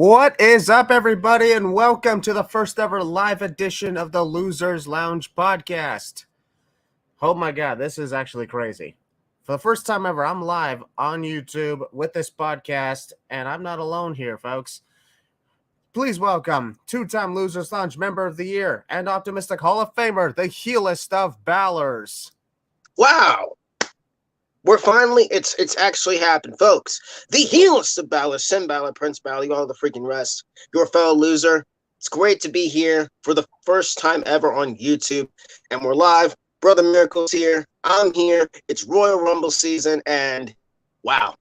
What is up, everybody, and welcome to the first ever live edition of the Losers Lounge podcast. Oh my God, this is actually crazy. For the first time ever, I'm live on YouTube with this podcast, and I'm not alone here, folks. Please welcome two-time Losers Lounge Member of the Year and Optimistic Hall of Famer, the heelest of Balors. Wow. We're finally, it's actually happened, folks. The heelest of Balor, Sin Balor, Prince Balor, all the freaking rest. Your fellow loser. It's great to be here for the first time ever on YouTube. And we're live. Brother Miracle's here. I'm here. It's Royal Rumble season. And wow.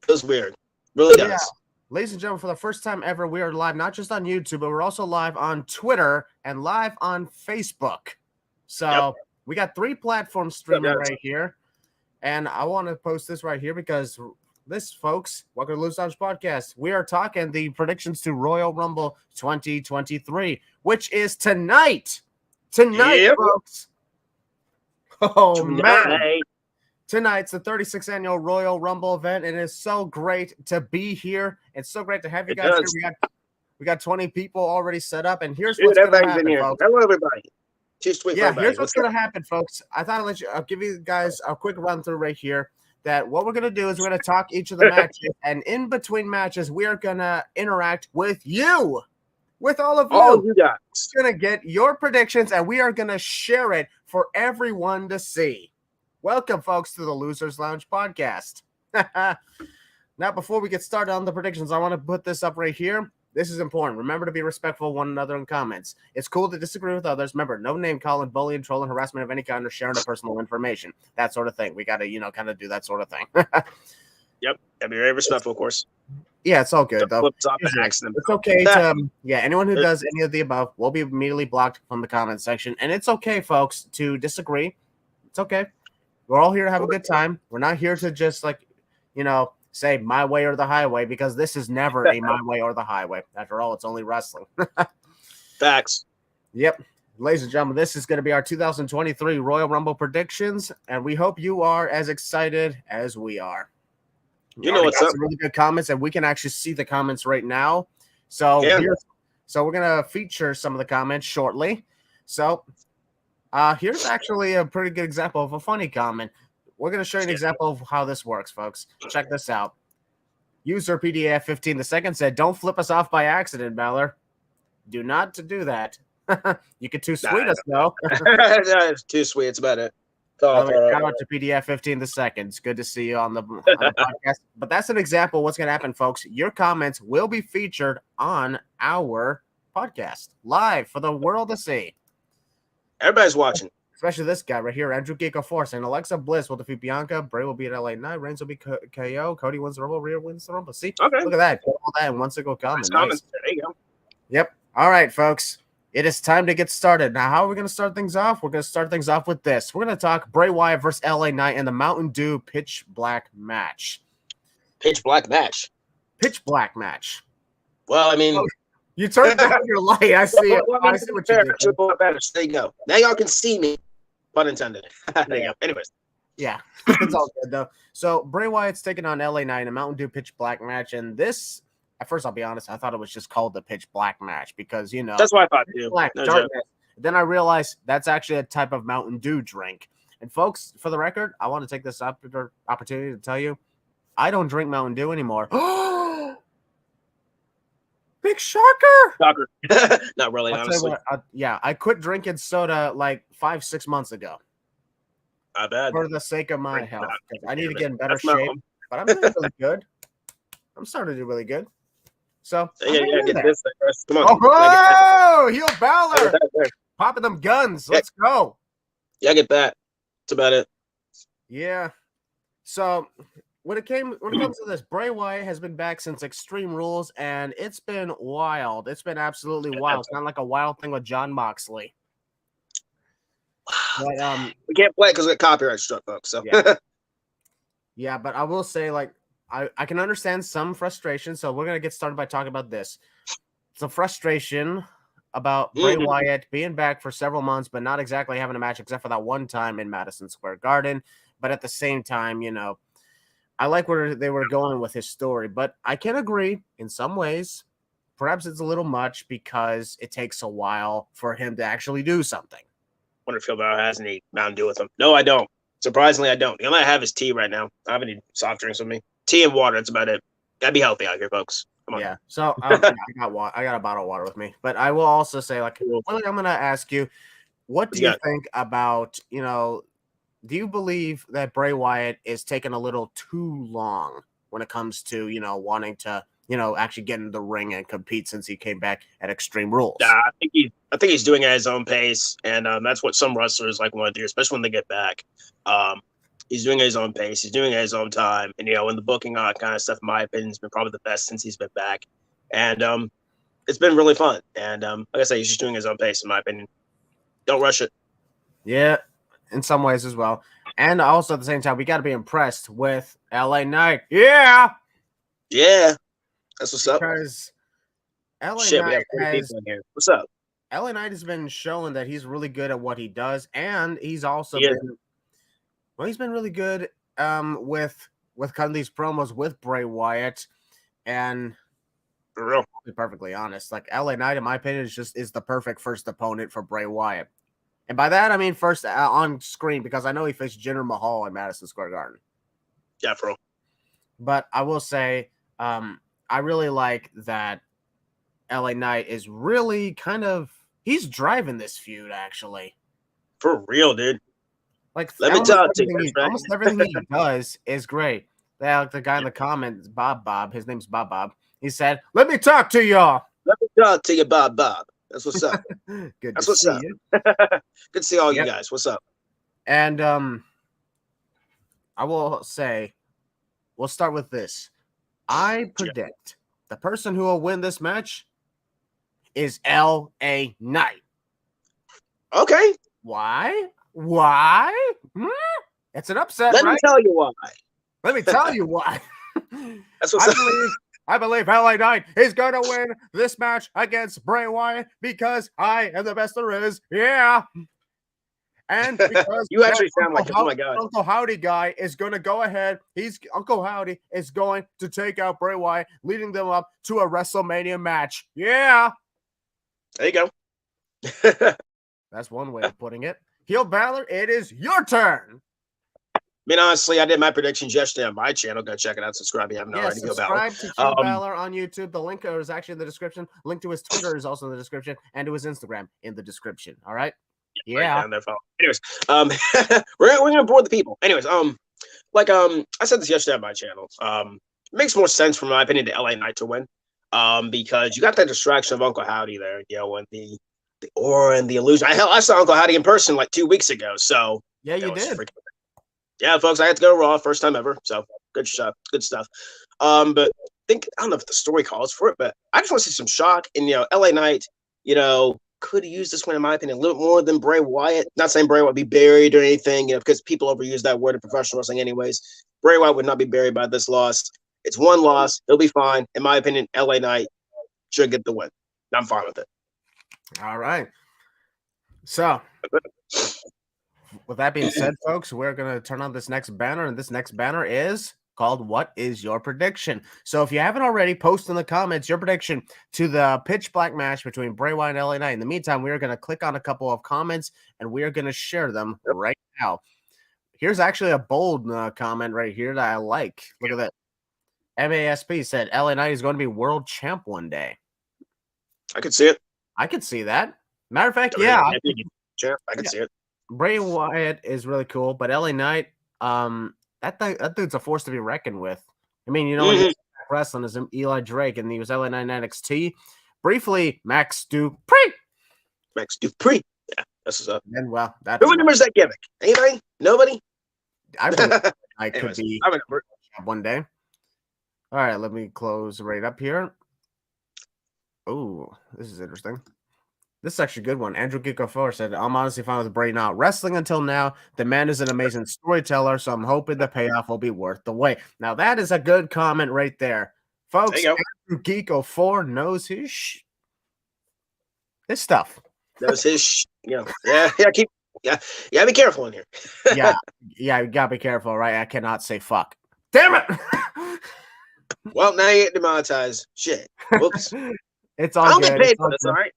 Feels weird. Really does. Yeah. Ladies and gentlemen, for the first time ever, we are live not just on YouTube, but we're also live on Twitter and live on Facebook. So we got three platforms streaming right here. And I want to post this right here because this, folks, welcome to Losers Lounge Podcast. We are talking the predictions to Royal Rumble 2023, which is tonight. Tonight, folks. Oh, man. Tonight's the 36th annual Royal Rumble event, and it is so great to be here. It's so great to have you guys here. We got 20 people already set up, and here's what's going to happen, folks. Hello, everybody. Here's what's going to happen, folks. I thought I'll give you guys a quick run through right here. That what we're going to do is we're going to talk each of the matches, and in between matches, we are going to interact with you, with all of you. All you guys. We're going to get your predictions, and we are going to share it for everyone to see. Welcome, folks, to the Losers Lounge podcast. Now, before we get started on the predictions, I want to put this up right here. This is important. Remember to be respectful of one another in comments. It's cool to disagree with others. Remember, no name calling, bullying, trolling, harassment of any kind, or sharing of personal information. That sort of thing. We got to, kind of do that sort of thing. Yep. Gotta be very respectful, of course. Yeah, it's all good, though. It's okay to, anyone who does any of the above will be immediately blocked from the comment section. And it's okay, folks, to disagree. It's okay. We're all here to have a good time. We're not here to just, say my way or the highway, because this is never a my way or the highway. After all, it's only wrestling. Facts. Yep. Ladies and gentlemen, this is going to be our 2023 Royal Rumble predictions, and we hope you are as excited as we are. You know what's up. Some really good comments, and we can actually see the comments right now. So, we're going to feature some of the comments shortly. So, here's actually a pretty good example of a funny comment. We're going to show you an example of how this works, folks. Check this out. User PDF15 the second said, "Don't flip us off by accident, Balor. Do not to do that." You could too sweet us, though. It's too sweet. It's about it. Shout out to PDF15 the second. It's good to see you on the podcast. But that's an example of what's going to happen, folks. Your comments will be featured on our podcast live for the world to see. Everybody's watching. Especially this guy right here, Andrew Geeko Force, and Alexa Bliss will defeat Bianca. Bray will be at LA Knight. Reigns will be KO. Cody wins the Rumble. Rhea wins the Rumble. See, look at that. All that in one single comment. Nice. There you go. Yep. All right, folks. It is time to get started. Now, how are we going to start things off? We're going to start things off with this. We're going to talk Bray Wyatt versus LA Knight in the Mountain Dew Pitch Black match. Pitch Black match. Pitch Black match. Well, I mean, you turned down your light. I see it. I see what you did. There you go. Now y'all can see me. Pun intended. There you go. Anyways. Yeah, it's all good, though. So, Bray Wyatt's taking on LA Knight in a Mountain Dew Pitch Black match. And this, at first, I'll be honest, I thought it was just called the Pitch Black match because, That's what I thought, too. Black, darkness. Then I realized that's actually a type of Mountain Dew drink. And, folks, for the record, I want to take this opportunity to tell you, I don't drink Mountain Dew anymore. Big shocker. Not really, honestly. I quit drinking soda like 5-6 months ago. Not bad. For the sake of my health. I need to get in better shape. But I'm doing really good. I'm starting to do really good. So, get this thing first. Come on. Oh, heel Balor. Popping them guns. Let's go. Yeah, get that. That's about it. Yeah. So, when it comes to this, Bray Wyatt has been back since Extreme Rules, and it's been wild. It's been absolutely wild. It's not like a wild thing with Jon Moxley. But, we can't play because we got copyright struck, folks. So yeah, but I will say, I can understand some frustration. So we're gonna get started by talking about this. It's a frustration about Bray Wyatt being back for several months, but not exactly having a match except for that one time in Madison Square Garden. But at the same time, I like where they were going with his story, but I can agree in some ways perhaps it's a little much because it takes a while for him to actually do something. Wonder if Phil Balor has any Mountain Dew with him. No, I don't. Surprisingly, I don't. The only I have is tea right now. I have any soft drinks with me. Tea and water. That's about it. Gotta be healthy out here, folks. Come on. Yeah. So I got a bottle of water with me. But I will also say, like, Willie, I'm gonna ask you, what do you think about, do you believe that Bray Wyatt is taking a little too long when it comes to, wanting to, actually get in the ring and compete since he came back at Extreme Rules? Yeah, I think he's doing it at his own pace, and that's what some wrestlers like want to do, especially when they get back. He's doing it at his own pace. He's doing it at his own time, and in the booking on kind of stuff, in my opinion, has been probably the best since he's been back, and it's been really fun. And like I say, he's just doing his own pace, in my opinion. Don't rush it. Yeah, in some ways as well. And also at the same time, we got to be impressed with LA Knight. Yeah. Yeah. That's what's up. Because LA Knight has, what's up? LA Knight has been showing that he's really good at what he does. And he's also he's been really good with cutting these promos with Bray Wyatt. And for real, to be perfectly honest, like LA Knight, in my opinion, is the perfect first opponent for Bray Wyatt. And by that, I mean first on screen, because I know he faced Jinder Mahal in Madison Square Garden. Yeah, for real. But I will say, I really like that LA Knight is really he's driving this feud, actually. For real, dude. Like, let me talk to you. Almost everything he does is great. Like the guy in the comments, Bob, his name's Bob. He said, "Let me talk to y'all. Let me talk to you, Bob. That's what's up. Good. That's what's up. Good to see all you guys. What's up?" And I will say, we'll start with this. I predict the person who will win this match is LA Knight. Okay. Why? It's an upset, right? Let me tell you why. Let me tell you why. That's what's up. I believe LA Knight is going to win this match against Bray Wyatt because I am the best there is. Yeah. And because you actually sound like, oh my God. Uncle Howdy guy is going to go ahead. Uncle Howdy is going to take out Bray Wyatt, leading them up to a WrestleMania match. Yeah. There you go. That's one way of putting it. Heel Balor, it is your turn. I mean, honestly, I did my predictions yesterday on my channel. Go check it out. Subscribe if you haven't already. Subscribe to Heel Balor on YouTube. The link is actually in the description. Link to his Twitter is also in the description, and to his Instagram in the description. All right. Yeah. Right down there, anyways, we're gonna bore the people. Anyways, I said this yesterday on my channel. It makes more sense, from my opinion, to LA Knight to win. Because you got that distraction of Uncle Howdy there, and the aura and the illusion. I saw Uncle Howdy in person like 2 weeks ago. So yeah, you did. Yeah, folks, I had to go to Raw, first time ever. So good stuff. But I don't know if the story calls for it, but I just want to see some shock. And LA Knight, could use this one, in my opinion, a little more than Bray Wyatt. Not saying Bray Wyatt would be buried or anything, because people overuse that word in professional wrestling anyways. Bray Wyatt would not be buried by this loss. It's one loss. He'll be fine. In my opinion, LA Knight should get the win. I'm fine with it. All right. So, with that being said, folks, we're going to turn on this next banner, and this next banner is called What Is Your Prediction? So if you haven't already, post in the comments your prediction to the pitch black match between Bray Wyatt and LA Knight. In the meantime, we are going to click on a couple of comments, and we are going to share them right now. Here's actually a bold comment right here that I like. Look at that. MASP said LA Knight is going to be world champ one day. I could see it. I could see that. Matter of fact, yeah. I could see it. Bray Wyatt is really cool, but LA Knight, that dude's a force to be reckoned with. I mean, when he was wrestling as Eli Drake, and he was LA Knight in NXT. Briefly, Max Dupree. Yeah, that's what's up. And well, who remembers that gimmick? Anybody? Nobody? I believe I could be one day. All right, let me close right up here. Oh, this is interesting. This is actually a good one. Andrew Geeko4 said, I'm honestly fine with Bray now. Wrestling until now, the man is an amazing storyteller, so I'm hoping the payoff will be worth the wait. Now, that is a good comment right there. Folks, Andrew Geeko4 knows his stuff. Knows his Yeah, be careful in here. yeah, you gotta be careful, right? I cannot say fuck. Damn it! Well, now you get demonetized. Shit. Whoops. It's all I'll good. be paid It's all for this, good. all right?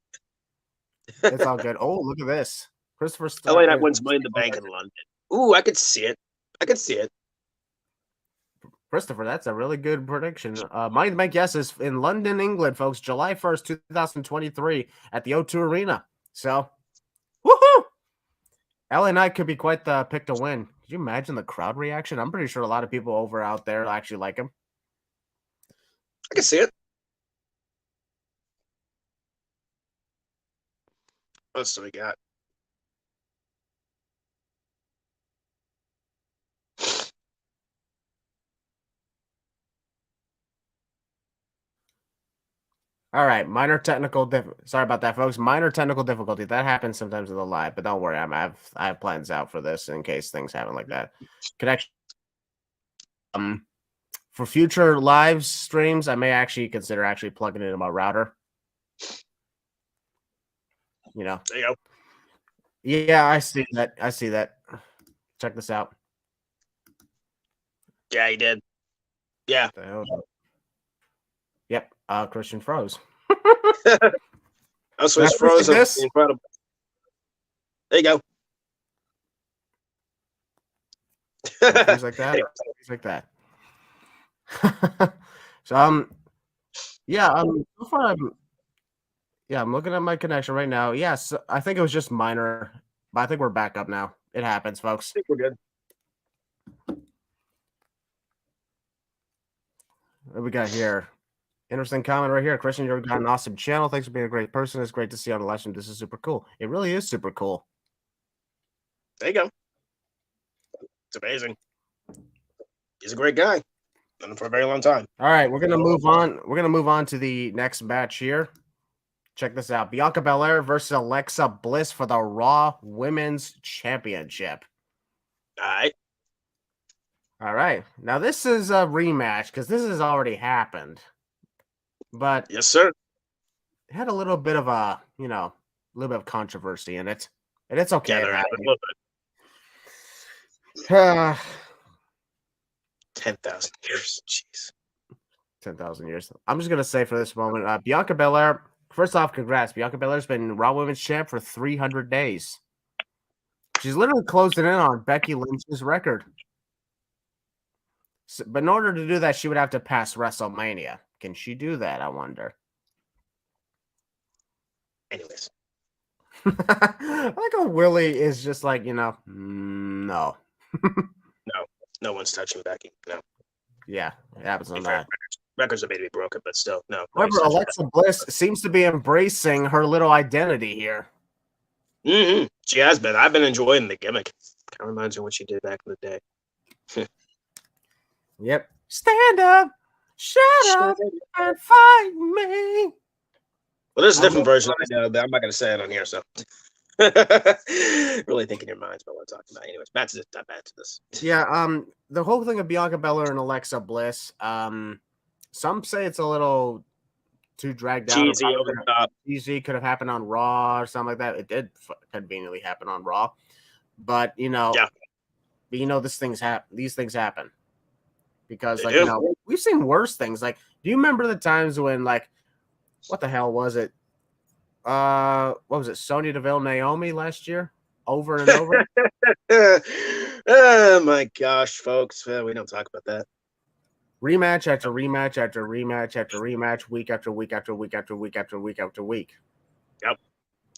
It's all good. Oh, look at this. Christopher LA Knight wins Money in the Bank in London. Ooh, I could see it. I could see it. Christopher, that's a really good prediction. Money in the Bank, yes, is in London, England, folks. July 1st, 2023 at the O2 Arena. So, woohoo! LA Knight could be quite the pick to win. Could you imagine the crowd reaction? I'm pretty sure a lot of people over out there actually like him. I can see it. What else do we got? All right, sorry about that, folks. Minor technical difficulty that happens sometimes in the live, but don't worry, I have plans out for this in case things happen like that. Connection. For future live streams, I may actually consider plugging it into my router. You know. There you go. Yeah, I see that. Check this out. Yeah, he did. Yeah. Yep. Christian froze. Also, he's frozen. This? Incredible. There you go. Things like that. Things like that. So so far I'm looking at my connection right now. Yes, I think it was just minor, but I think we're back up now. It happens, folks. I think we're good. What we got here? Interesting comment right here. Christian, you've got an awesome channel. Thanks for being a great person. It's great to see you on the live stream. This is super cool. It really is super cool. There you go. It's amazing. He's a great guy. Known him for a very long time. All right, we're gonna move on. We're gonna move on to the next match here. Check this out: Bianca Belair versus Alexa Bliss for the Raw Women's Championship. All right. Now this is a rematch because this has already happened, but yes, sir. It had a little bit of a little bit of controversy in it, and it's okay. Yeah, a little bit. 10,000 years. Jeez. 10,000 years. I'm just going to say for this moment, Bianca Belair, first off, congrats. Bianca Belair's been Raw Women's Champ for 300 days. She's literally closing in on Becky Lynch's record. So, but in order to do that, she would have to pass WrestleMania. Can she do that, I wonder? Anyways. I like how Willie is just like, no. No one's touching Becky. No. Yeah, it happens on that. Records are made to be broken, but still, no. However, Alexa Bliss seems to be embracing her little identity here. Mm-hmm. She has been. I've been enjoying the gimmick. Kind of reminds me of what she did back in the day. Yep. Stand up, shut up, and fight me. Well, there's a different version I know, but I'm not going to say it on here, so. Really think in your minds about what I'm talking about. Anyways, back to this. Yeah, the whole thing of Bianca Belair and Alexa Bliss, some say it's a little too dragged out. Cheesy, over the top. Easy could have happened on Raw or something like that. It did conveniently happen on Raw. But, these things happen. Because, we've seen worse things. Like, do you remember the times when, what the hell was it? What was it? Sonya Deville, Naomi last year? Over and over? Oh, my gosh, folks. We don't talk about that. Rematch after rematch after rematch after rematch, week after week after week after week after week after week. Yep.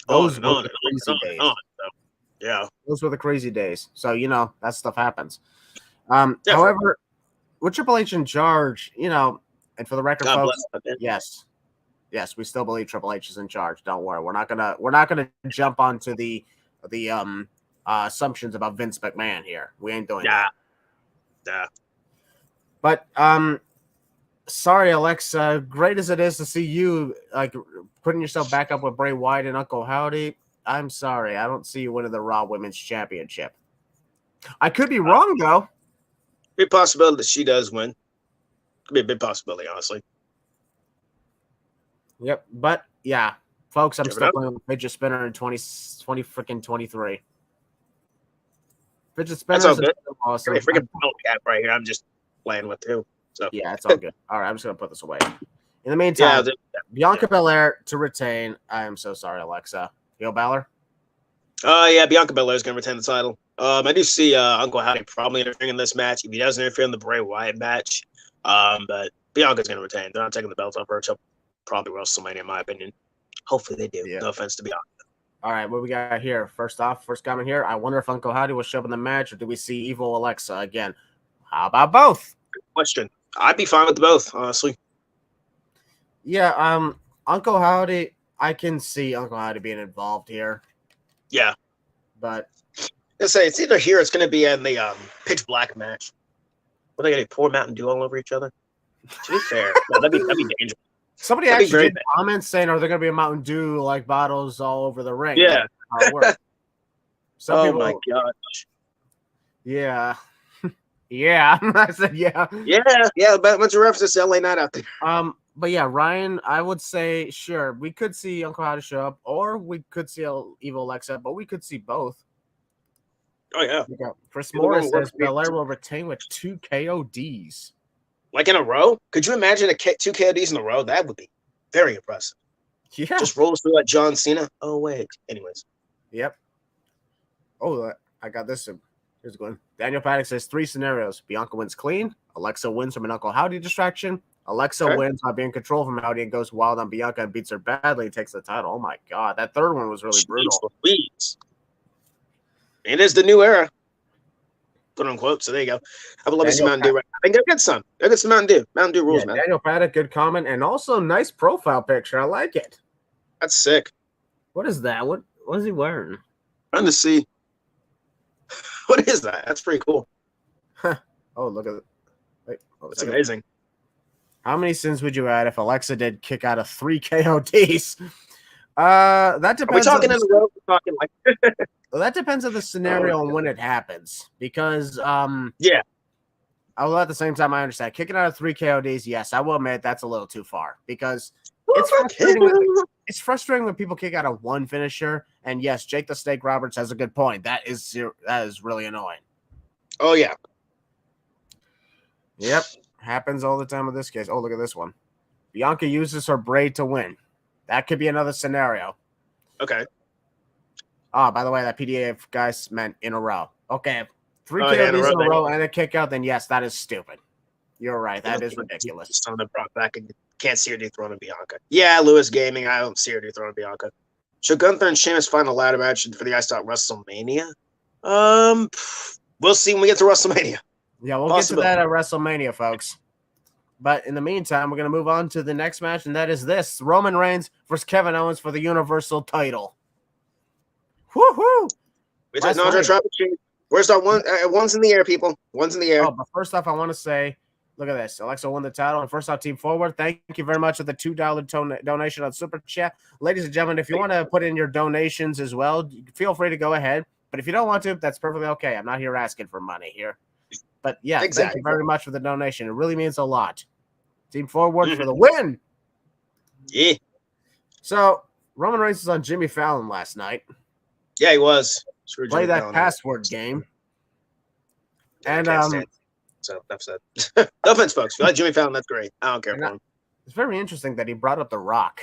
Those were the crazy days. Yeah. Those were the crazy days. So, that stuff happens. However, with Triple H in charge, and for the record, folks, yes, we still believe Triple H is in charge. Don't worry. We're not gonna jump onto the assumptions about Vince McMahon here. We ain't doing that. Yeah. But sorry, Alexa. Great as it is to see you putting yourself back up with Bray Wyatt and Uncle Howdy, I'm sorry. I don't see you winning the Raw Women's Championship. I could be wrong though. Big possibility that she does win. Could be a big possibility, honestly. Yep, but yeah, folks, I'm still playing with fidget spinner in 23. Fidget spinner. That's all good. Awesome. Freaking cap right here. I'm just playing with too. So yeah, it's all good. All right, I'm just gonna put this away. In the meantime, Yeah, Bianca Belair to retain. I am so sorry, Alexa. Yo, Balor? yeah, Bianca Belair is going to retain the title. I do see Uncle Howdy probably interfering in this match. If he doesn't interfere in the Bray Wyatt match, but Bianca's going to retain. They're not taking the belt off her. She'll probably WrestleMania, in my opinion. Hopefully they do. Yeah. No offense to Bianca. All right, what we got here? First comment here. I wonder if Uncle Howdy will show up in the match, or do we see Evil Alexa again? How about both? Good question. I'd be fine with both, honestly. Yeah, Uncle Howdy, I can see Uncle Howdy being involved here. Yeah. But let's say it's either here or it's going to be in the Pitch Black match. What are they going to pour Mountain Dew all over each other? To be fair, that'd be dangerous. Somebody actually did comments saying, "Are there going to be a Mountain Dew like bottles all over the ring?" Yeah. How it works. Oh my gosh. Yeah. Yeah. I said yeah. Yeah. But bunch of references to LA Knight out there. But yeah, Ryan, I would say sure we could see Uncle Howdy show up, or we could see Evil Alexa, but we could see both. Oh yeah. Chris Morris says Belair will retain with 2 KODs. Like in a row? Could you imagine 2 KODs in a row? That would be very impressive. Yeah. Just rolls through like John Cena. Oh, wait. Anyways. Yep. Oh, I got this. Here's a good one. Daniel Paddock says 3 scenarios. Bianca wins clean. Alexa wins from an Uncle Howdy distraction. Alexa wins by being controlled from Howdy and goes wild on Bianca and beats her badly and takes the title. Oh, my God. That third one was really brutal. Please. It is the new era. Quote unquote. So there you go. I would love to see Mountain Dew. Right now. I think they'll get some. They'll get some Mountain Dew. Mountain Dew rules, man. Daniel Paddock, good comment, and also nice profile picture. I like it. That's sick. What is that? What is he wearing? Trying to see. What is that? That's pretty cool. Oh, look at it. Wait, that's amazing. How many sins would you add if Alexa did kick out of 3 KODs? That depends. Are we talking in the road? We're talking like. Well, that depends on the scenario and when it happens. Because yeah. Although at the same time, I understand kicking out of 3 KODs. Yes, I will admit that's a little too far because it's frustrating when people kick out of one finisher. And yes, Jake the Snake Roberts has a good point. That is really annoying. Oh yeah. Yep, happens all the time with this case. Oh, look at this one. Bianca uses her braid to win. That could be another scenario. Okay. Oh, by the way, that PDA guys meant in a row. Okay, 3 KODs in a row and a kick out, then yes, that is stupid. You're right. That is ridiculous. Someone brought back and can't see her dethrone Bianca. Yeah, Lewis Gaming. I don't see her dethrone Bianca. Should Gunther and Sheamus find a ladder match for the Ice Dot WrestleMania? We'll see when we get to WrestleMania. Yeah, we'll get to that at WrestleMania, folks. But in the meantime, we're going to move on to the next match, and that is this: Roman Reigns versus Kevin Owens for the Universal title. Woohoo! Where's our one? One's in the air, people. One's in the air. Oh, but first off, I want to say, look at this. Alexa won the title. And first off, Team Forward, thank you very much for the $2 donation on Super Chat. Ladies and gentlemen, if you want to put in your donations as well, feel free to go ahead. But if you don't want to, that's perfectly okay. I'm not here asking for money here. But yeah, Thank you very much for the donation. It really means a lot. Team Forward for the win. Yeah. So Roman Reigns was on Jimmy Fallon last night. Yeah, he was. Play that password game. And so enough said. No offense, folks. If you like Jimmy Fallon, that's great. I don't care for him. It's very interesting that he brought up The Rock.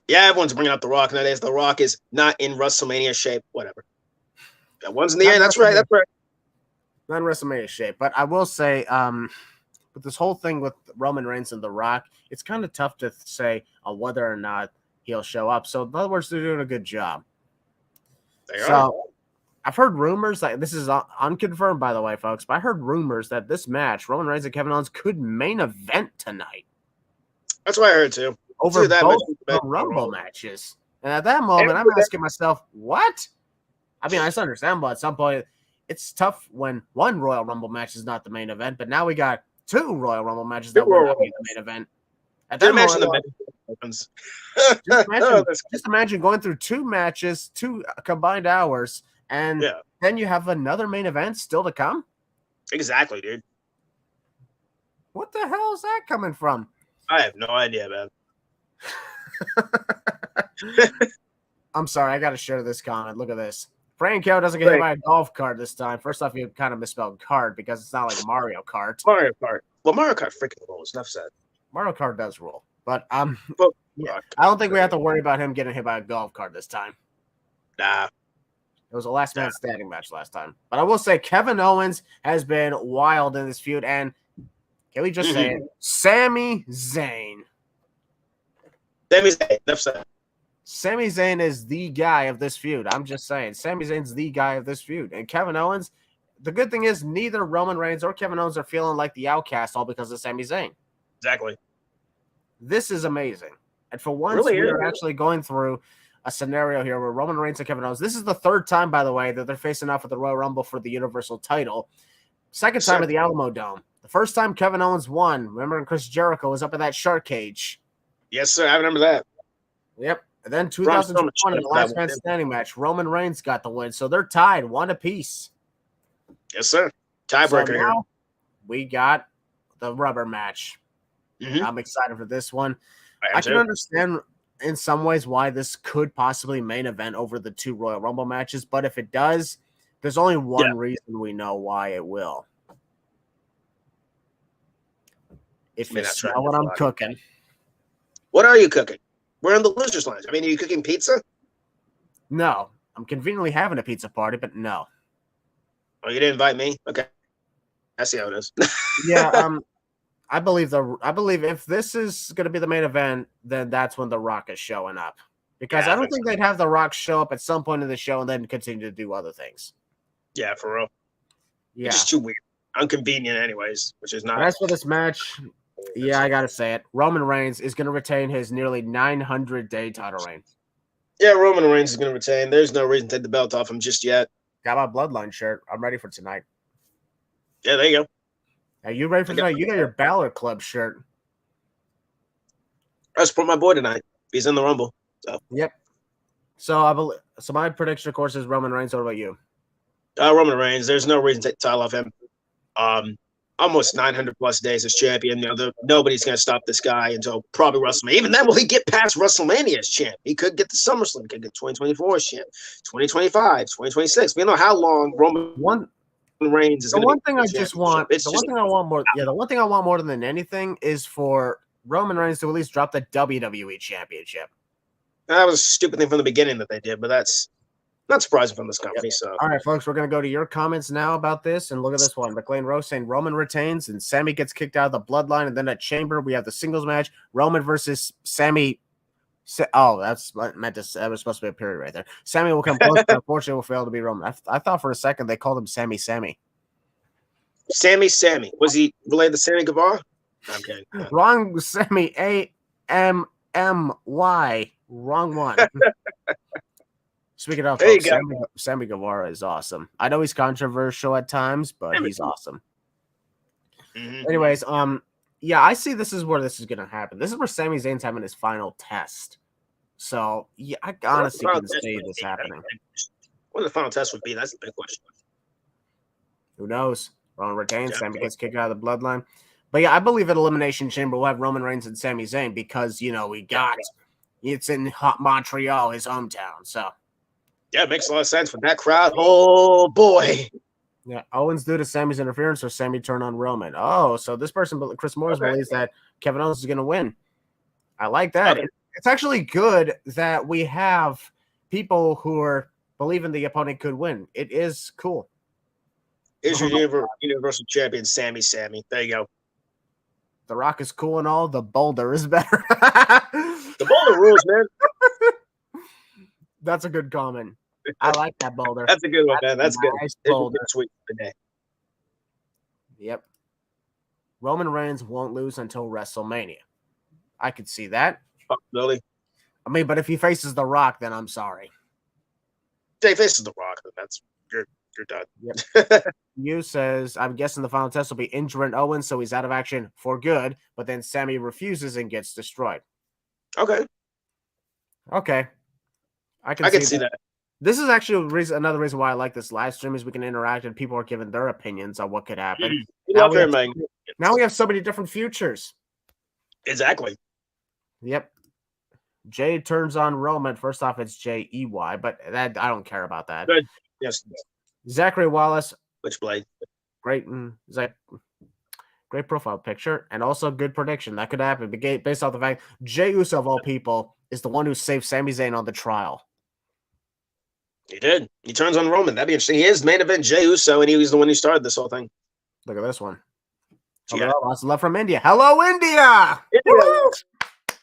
Yeah, everyone's bringing up The Rock nowadays. The Rock is not in WrestleMania shape. Whatever. That one's in the air. That's right. That's right. Not in WrestleMania shape, but I will say, with this whole thing with Roman Reigns and The Rock, it's kind of tough to say whether or not he'll show up. So in other words, they're doing a good job. I've heard rumors that this is unconfirmed, by the way, folks, but I heard rumors that this match, Roman Reigns and Kevin Owens, could main event tonight. That's what I heard too. Over both the Rumble matches. And at that moment, I'm asking myself, what? I mean, it's understandable at some point. It's tough when one Royal Rumble match is not the main event, but now we got 2 Royal Rumble matches that will not be the main event. At that moment, just imagine going through 2 matches, 2 combined hours, and then you have another main event still to come? Exactly, dude. What the hell is that coming from? I have no idea, man. I'm sorry, I got to share this comment. Look at this. Frank Hill doesn't get hit by a golf cart this time. First off, you kind of misspelled cart because it's not like Mario Kart. Mario Kart. Well, Mario Kart freaking rules. Enough said. Mario Kart does rule, but But, yeah, I don't think we have to worry about him getting hit by a golf cart this time. nah. It was a last man standing match last time. But I will say Kevin Owens has been wild in this feud. And can we just say it? Sami Zayn. Sami Zayn is the guy of this feud. I'm just saying. Sami Zayn's the guy of this feud. And Kevin Owens, the good thing is neither Roman Reigns or Kevin Owens are feeling like the outcast all because of Sami Zayn. Exactly. This is amazing. And for once, we are actually going through a scenario here where Roman Reigns and Kevin Owens, this is the third time, by the way, that they're facing off at the Royal Rumble for the Universal title. Second time at the Alamo Dome. The first time Kevin Owens won, remember when Chris Jericho was up in that shark cage? Yes, sir. I remember that. Yep. And then 2021 in the last man standing match, Roman Reigns got the win. So they're tied, 1 apiece. Yes, sir. Tiebreaker so now we got the rubber match. I'm excited for this one. I can understand in some ways why this could possibly main event over the 2 Royal Rumble matches, but if it does, there's only one reason we know why it will. If you smell what I'm cooking. What are you cooking? We're in the losers' lounge. I mean, are you cooking pizza? No. I'm conveniently having a pizza party, but no. Oh, you didn't invite me? Okay. I see how it is. Yeah, I believe if this is going to be the main event, then that's when The Rock is showing up. Because I don't think they'd have The Rock show up at some point in the show and then continue to do other things. Yeah, for real. Yeah. It's just too weird. Inconvenient anyways, which is not. As for this match, yeah, I got to say it. Roman Reigns is going to retain his nearly 900-day title reign. Yeah, Roman Reigns is going to retain. There's no reason to take the belt off him just yet. Got my Bloodline shirt. I'm ready for tonight. Yeah, there you go. Are you ready for tonight? You got your Balor Club shirt. I support my boy tonight. He's in the Rumble. So. Yep. So my prediction, of course, is Roman Reigns. What about you? Roman Reigns. There's no reason to take the title off him. Almost 900 plus days as champion. Nobody's going to stop this guy until probably WrestleMania. Even then, will he get past WrestleMania as champ? He could get the SummerSlam. He could get 2024 as champ. 2025, 2026. We don't know how long Roman Reigns is going to be. The one thing I want more than anything is for Roman Reigns to at least drop the WWE Championship. That was a stupid thing from the beginning that they did, but that's not surprising from this company. Yep. So, all right, folks, we're going to go to your comments now about this, and look at this one. McLean Rose saying Roman retains and Sammy gets kicked out of the Bloodline, and then at Chamber we have the singles match, Roman versus Sammy. Oh, that's meant to. That was supposed to be a period right there. Sammy will come close, but unfortunately will fail to be Roman. I thought for a second they called him Sammy. Sammy. Was he related to Sammy Guevara? I'm kidding. Wrong, Sammy. AMMY. Wrong one. Speaking of, folks, Sammy Guevara is awesome. I know he's controversial at times, but he's awesome. Anyways, yeah, I see this is where this is going to happen. This is where Sami Zayn's having his final test. So, yeah, I honestly can see this happening. What the final test would be? That's the big question. Who knows? Roman retains. Sami gets kicked out of the Bloodline. But, yeah, I believe at Elimination Chamber we'll have Roman Reigns and Sami Zayn because, we got it. It's in Montreal, his hometown. So, yeah, it makes a lot of sense with that crowd. Oh, boy. Yeah, Owens due to Sammy's interference, or Sammy turn on Roman. Oh, so this person, Chris Morris, believes that Kevin Owens is going to win. I like that. Okay. It's actually good that we have people who are believing the opponent could win. It is cool. Is your Universal Champion Sammy? There you go. The Rock is cool and all. The Boulder is better. The Boulder rules, man. That's a good comment. I like that Boulder. That's a good one, man. That's nice good. Boulder. Sweet today. Yep. Roman Reigns won't lose until WrestleMania. I could see that. Possibility. I mean, but if he faces The Rock, then I'm sorry. If he faces The Rock, then you're done. Yep. You says, I'm guessing the final test will be injuring Owens, so he's out of action for good, but then Sammy refuses and gets destroyed. Okay. I can see that. This is actually another reason why I like this live stream is we can interact and people are giving their opinions on what could happen. Now we have so many different futures. Exactly. Yep. Jay turns on Roman. First off, it's Jey, but that I don't care about that. Good. Yes. Zachary Wallace. Which blade? Great Great profile picture, and also good prediction. That could happen based off the fact Jey Uso, of all people, is the one who saved Sami Zayn on the trial. He did. He turns on Roman. That'd be interesting. He is main event Jey Uso, and he was the one who started this whole thing. Look at this one. Yeah. Lots of love from India. Hello, India! India.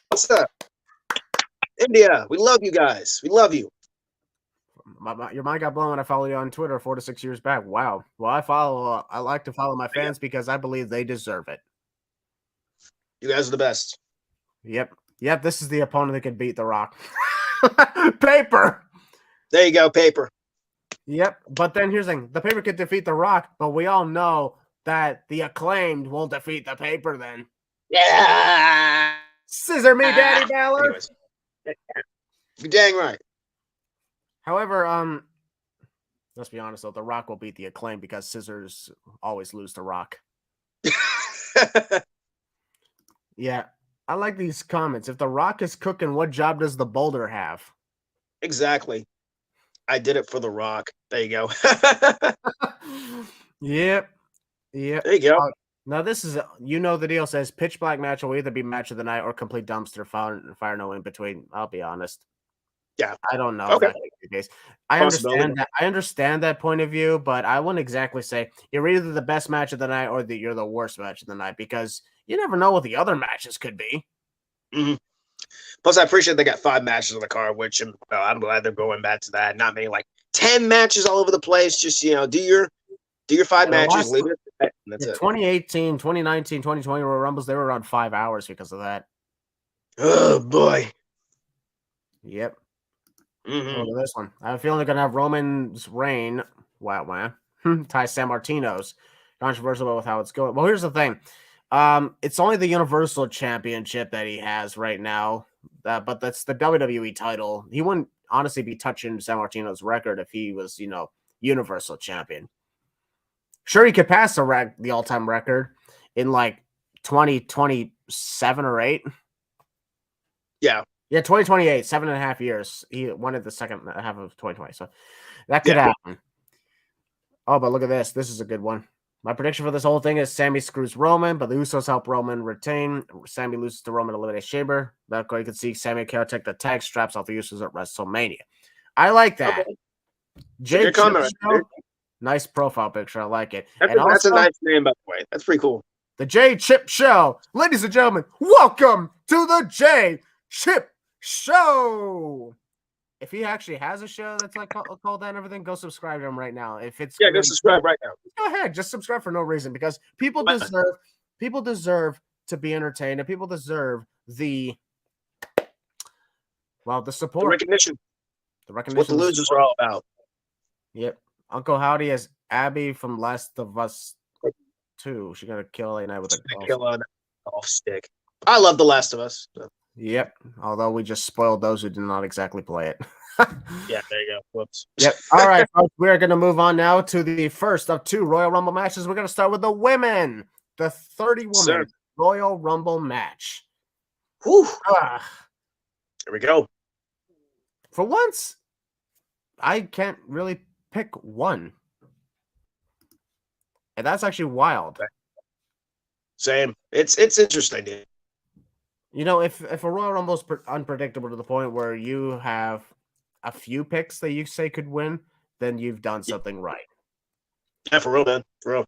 What's up? India, we love you guys. We love you. Your mind got blown when I followed you on Twitter 4 to 6 years back. Wow. Well, I like to follow my fans because I believe they deserve it. You guys are the best. Yep. This is the opponent that could beat The Rock. Paper. There you go, Paper. Yep. But then here's the thing: the Paper could defeat The Rock, but we all know that the Acclaimed will defeat the Paper. Then. Yeah. Scissor me, Daddy Balor. Anyways. You're dang right. However, let's be honest though, The Rock will beat the Acclaimed because scissors always lose to Rock. Yeah, I like these comments. If The Rock is cooking, what job does the Boulder have? Exactly. I did it for The Rock. There you go. Yep. There you go. Now this is, the deal says pitch black match will either be match of the night or complete dumpster fire, no in between. I'll be honest. Yeah, I don't know. Okay. If that's the case. I understand that. I understand that point of view, but I wouldn't exactly say you're either the best match of the night or you're the worst match of the night because you never know what the other matches could be. Mm-hmm. Plus, I appreciate they got 5 matches on the card, which I'm glad they're going back to that. Not many 10 matches all over the place. Just do your 5 matches, leave it at that. That's it. 2018, 2019, 2020 Royal Rumbles, they were around 5 hours because of that. Oh boy. Yep. Mm-hmm. Look at this one. I have a feeling they're gonna have Roman's reign. Wow, man. Ty San Martino's. Controversial with how it's going. Well, here's the thing. It's only the Universal Championship that he has right now, but that's the WWE title. He wouldn't honestly be touching San Martino's record if he was, Universal Champion. Sure, he could pass the all-time record in 2027 or 8. Yeah. Yeah, 2028, 7.5 years. He won it the second half of 2020, so that could happen. Oh, but look at this. This is a good one. My prediction for this whole thing is Sammy screws Roman, but the Usos help Roman retain. Sammy loses to Roman, eliminate Shaber. That way you can see Sammy Carroll take the tag straps off the Usos at WrestleMania. I like that. Okay. Jay nice profile picture. I like it. That's a nice name, by the way. That's pretty cool. The Jay Chip Show. Ladies and gentlemen, welcome to the Jay Chip Show. If he actually has a show that's called that and everything, go subscribe to him right now. If it's go subscribe right now. Go ahead, just subscribe for no reason because people deserve to be entertained and people deserve the support, the recognition. That's what the losers are all about. Yep. Uncle Howdy has Abby from Last of Us 2. She's gonna kill LA Knight with a golf stick. I love The Last of Us. So. Yep. Although we just spoiled those who did not exactly play it. Yeah, there you go. Whoops. Yep. All right, folks, we're going to move on now to the first of 2 Royal Rumble matches. We're going to start with the women. The 30-woman Royal Rumble match. Whew. Here we go. For once, I can't really pick one. And that's actually wild. Same. It's interesting, dude. If a Royal Rumble is unpredictable to the point where you have a few picks that you say could win, then you've done something right. Yeah, for real, man. For real.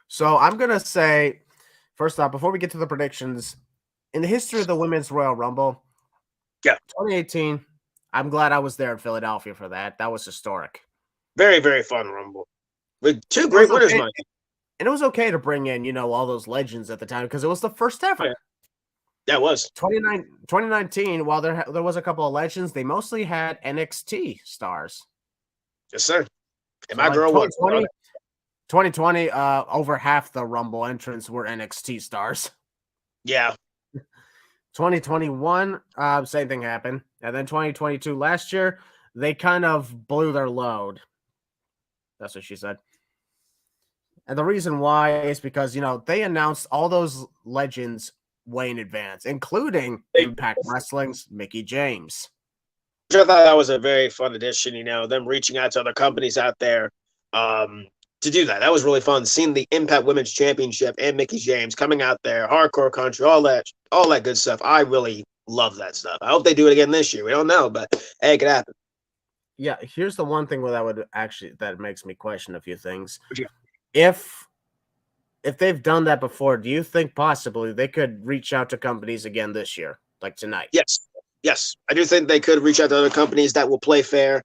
So I'm going to say, first off, before we get to the predictions, in the history of the Women's Royal Rumble, 2018, I'm glad I was there in Philadelphia for that. That was historic. Very, very fun Rumble. With 2 great winners, Mike. And it was okay to bring in, all those legends at the time because it was the first ever. Yeah. Yeah, it was. 2019, while there was a couple of legends, they mostly had NXT stars. Yes, sir. And my girl was. 2020, over half the Rumble entrants were NXT stars. Yeah. 2021, same thing happened. And then 2022, last year, they kind of blew their load. That's what she said. And the reason why is because, they announced all those legends way in advance, including Impact Wrestling's Mickie James. I thought that was a very fun addition, them reaching out to other companies out there, to do that. That was really fun. Seeing the Impact Women's Championship and Mickie James coming out there, hardcore country, all that good stuff. I really love that stuff. I hope they do it again this year. We don't know, but hey, it could happen. Yeah, here's the one thing that makes me question a few things. Yeah. If they've done that before, do you think possibly they could reach out to companies again this year, like tonight? Yes. I do think they could reach out to other companies that will play fair.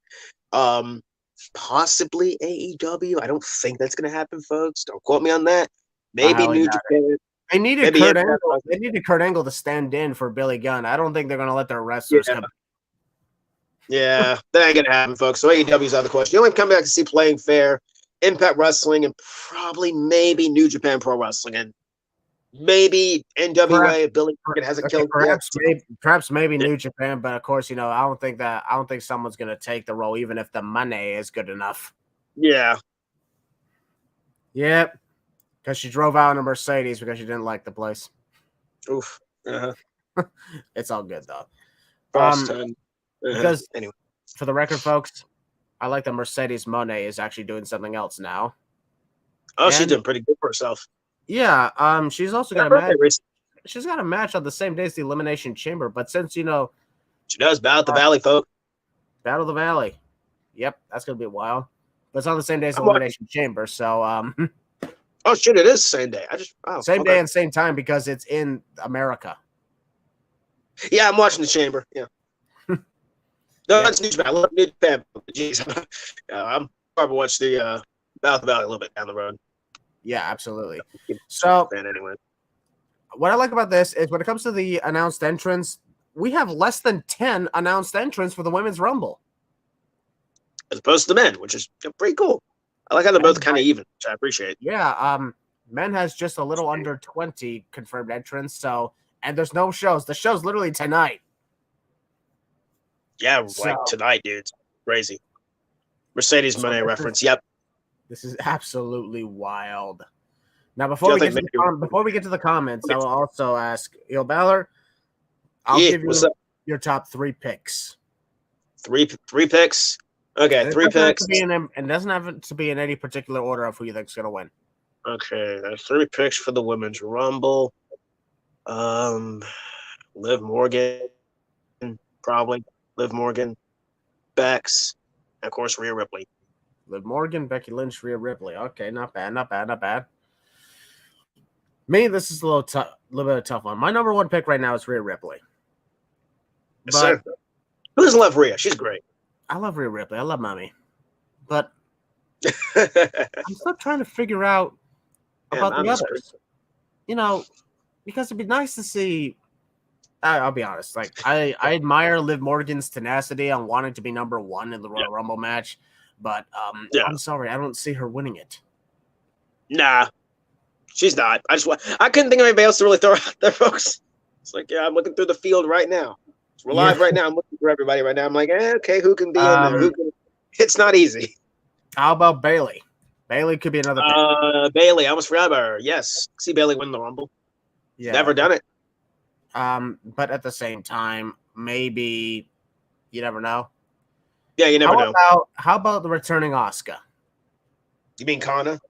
Possibly AEW. I don't think that's going to happen, folks. Don't quote me on that. Maybe New Japan. They needed Kurt Angle. They needed Kurt Angle to stand in for Billy Gunn. I don't think they're going to let their wrestlers come. Yeah, that ain't going to happen, folks. So AEW's out of the question. You only come back to see playing fair, Impact Wrestling, and probably maybe New Japan Pro Wrestling, and maybe NWA. Billy Gunn hasn't killed. Perhaps maybe New Japan, but of course, I don't think someone's going to take the role, even if the money is good enough. Yeah. Yep. Because she drove out in a Mercedes because she didn't like the place. Oof. It's all good though. Because anyway, for the record, folks, I like that Mercedes Moné is actually doing something else now. Oh, she's doing pretty good for herself. Yeah. She's also got a match. She's got a match on the same day as the Elimination Chamber, but since she does Battle of the Valley, folks. Battle of the Valley. Yep, that's gonna be a while. But it's on the same day as the Elimination Chamber, so oh shit, it is the same day. Same day and same time because it's in America. Yeah, I'm watching the Chamber. Yeah. No, that's New Japan. I love New Japan. Jeez, I'm probably watch the Battle of the Valley a little bit down the road. Yeah, absolutely. So anyway, what I like about this is when it comes to the announced entrance, we have less than 10 announced entrants for the Women's Rumble, as opposed to the men, which is pretty cool. I like how they're both kind of even, which I appreciate. Yeah, men has just a little under 20 confirmed entrants. So, and there's no shows. The show's literally tonight. Yeah, like tonight, dude. It's crazy. Mercedes Moné reference. Yep. This is absolutely wild. Now, before we get to the comments, I will also ask, Balor, I'll give you your top 3 picks. Three picks? Okay, 3 picks. And doesn't have to be in any particular order of who you think is going to win. Okay, there's 3 picks for the Women's Rumble. Liv Morgan, probably. Liv Morgan, Bex, and of course, Rhea Ripley. Liv Morgan, Becky Lynch, Rhea Ripley. Okay, not bad. Me, this is a little bit of a tough one. My number 1 pick right now is Rhea Ripley. Yes, sir. Who doesn't love Rhea? She's great. I love Rhea Ripley. I love Mommy. But I'm still trying to figure out about the others. Because it'd be nice to see. I'll be honest. Like I admire Liv Morgan's tenacity on wanting to be number 1 in the Royal Rumble match, but I'm sorry, I don't see her winning it. Nah, she's not. I couldn't think of anybody else to really throw out there, folks. It's like, I'm looking through the field right now. We're live right now. I'm looking for everybody right now. I'm like, okay, who can be in there? It's not easy. How about Bayley? Bayley could be another pick. Bayley, I almost forgot about her. Yes, see Bayley win the Rumble. Yeah, never done it. But at the same time, maybe you never know. Yeah, you never know. How about the returning Asuka? You mean Kana?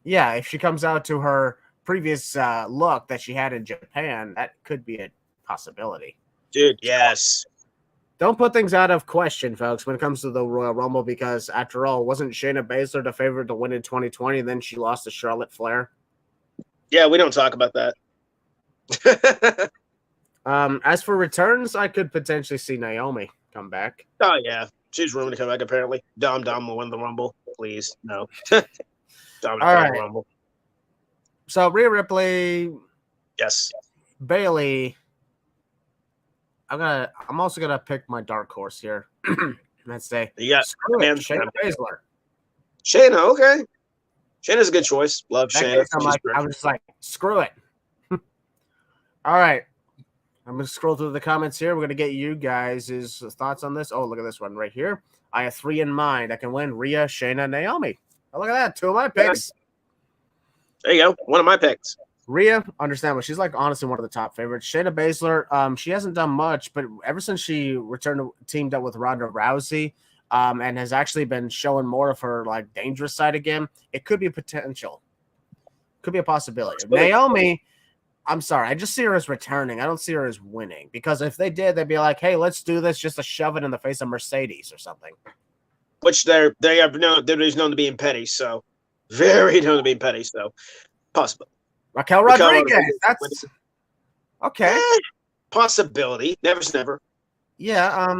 Yeah, if she comes out to her previous look that she had in Japan, that could be a possibility. Dude, yes. Don't put things out of question, folks, when it comes to the Royal Rumble, because after all, wasn't Shayna Baszler the favorite to win in 2020, and then she lost to Charlotte Flair? Yeah, we don't talk about that. As for returns, I could potentially see Naomi come back. Oh, yeah. She's rumored to come back, apparently. Dom will win the Rumble. Please, no. Dom will win the Rumble. So, Rhea Ripley. Yes. Bayley. I'm also gonna pick my dark horse here. Let's say Shayna Baszler. Shayna, okay. Shayna's a good choice. Love Shayna. I was just like, screw it. All right. I'm gonna scroll through the comments here. We're gonna get you guys' thoughts on this. Oh, look at this one right here. I have 3 in mind. I can win Rhea, Shayna, Naomi. Oh, look at that. 2 of my picks. There you go. One of my picks. Rhea, understandable. She's like honestly one of the top favorites. Shayna Baszler, she hasn't done much, but ever since she teamed up with Ronda Rousey, and has actually been showing more of her like dangerous side again, it could be potential. Could be a possibility. Naomi, I'm sorry, I just see her as returning. I don't see her as winning, because if they did, they'd be like, "Hey, let's do this just to shove it in the face of Mercedes or something." Which they're known to being petty, so very known to being petty, so possible. Raquel Rodriguez, that's okay. Possibility, never. Yeah,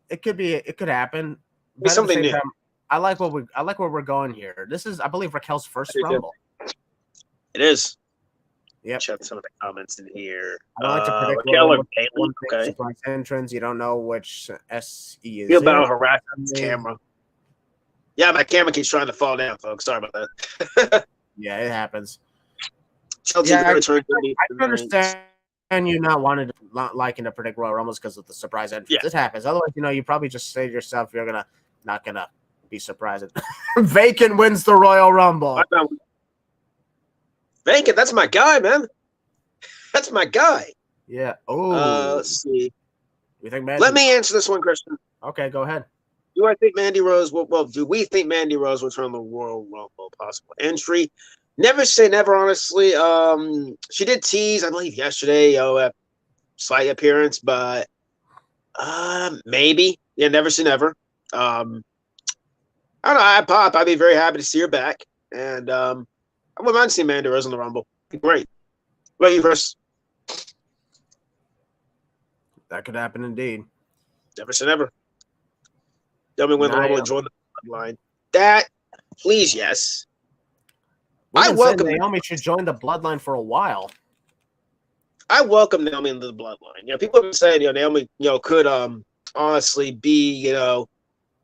it could be. It could happen. Be something new. Time, I like where we're going here. This is, I believe, Raquel's first Rumble. It is. Yep. Check some of the comments in here. I don't like to predict Raquel or Caitlyn. Okay. Surprise entrance. You don't know which SE is. Feel about harassing this camera. Yeah, my camera keeps trying to fall down, folks. Sorry about that. Yeah, it happens. Chelsea, I can understand you not liking to predict Royal Rumbles because of the surprise entrance. Yeah. This happens. Otherwise, you probably just say to yourself, you're not gonna be surprised. Vacant wins the Royal Rumble. Vacant, that's my guy, man. That's my guy. Yeah. Oh. Let's see. You think Let me answer this one, Christian. Okay, go ahead. Do I think Mandy Rose will? Well, do we think Mandy Rose will turn the Royal Rumble possible entry? Never say never, honestly. She did tease, I believe, yesterday, a slight appearance, but maybe. Yeah, never say never. I don't know. I'd be very happy to see her back, and I wouldn't mind seeing Mandy Rose in the Rumble. Great. What about you, Chris? That could happen indeed. Never say never. Naomi win the Rumble and join the bloodline. That, please, yes. I welcome Naomi should join the bloodline for a while. I welcome Naomi into the bloodline. People have been saying, Naomi, could honestly be,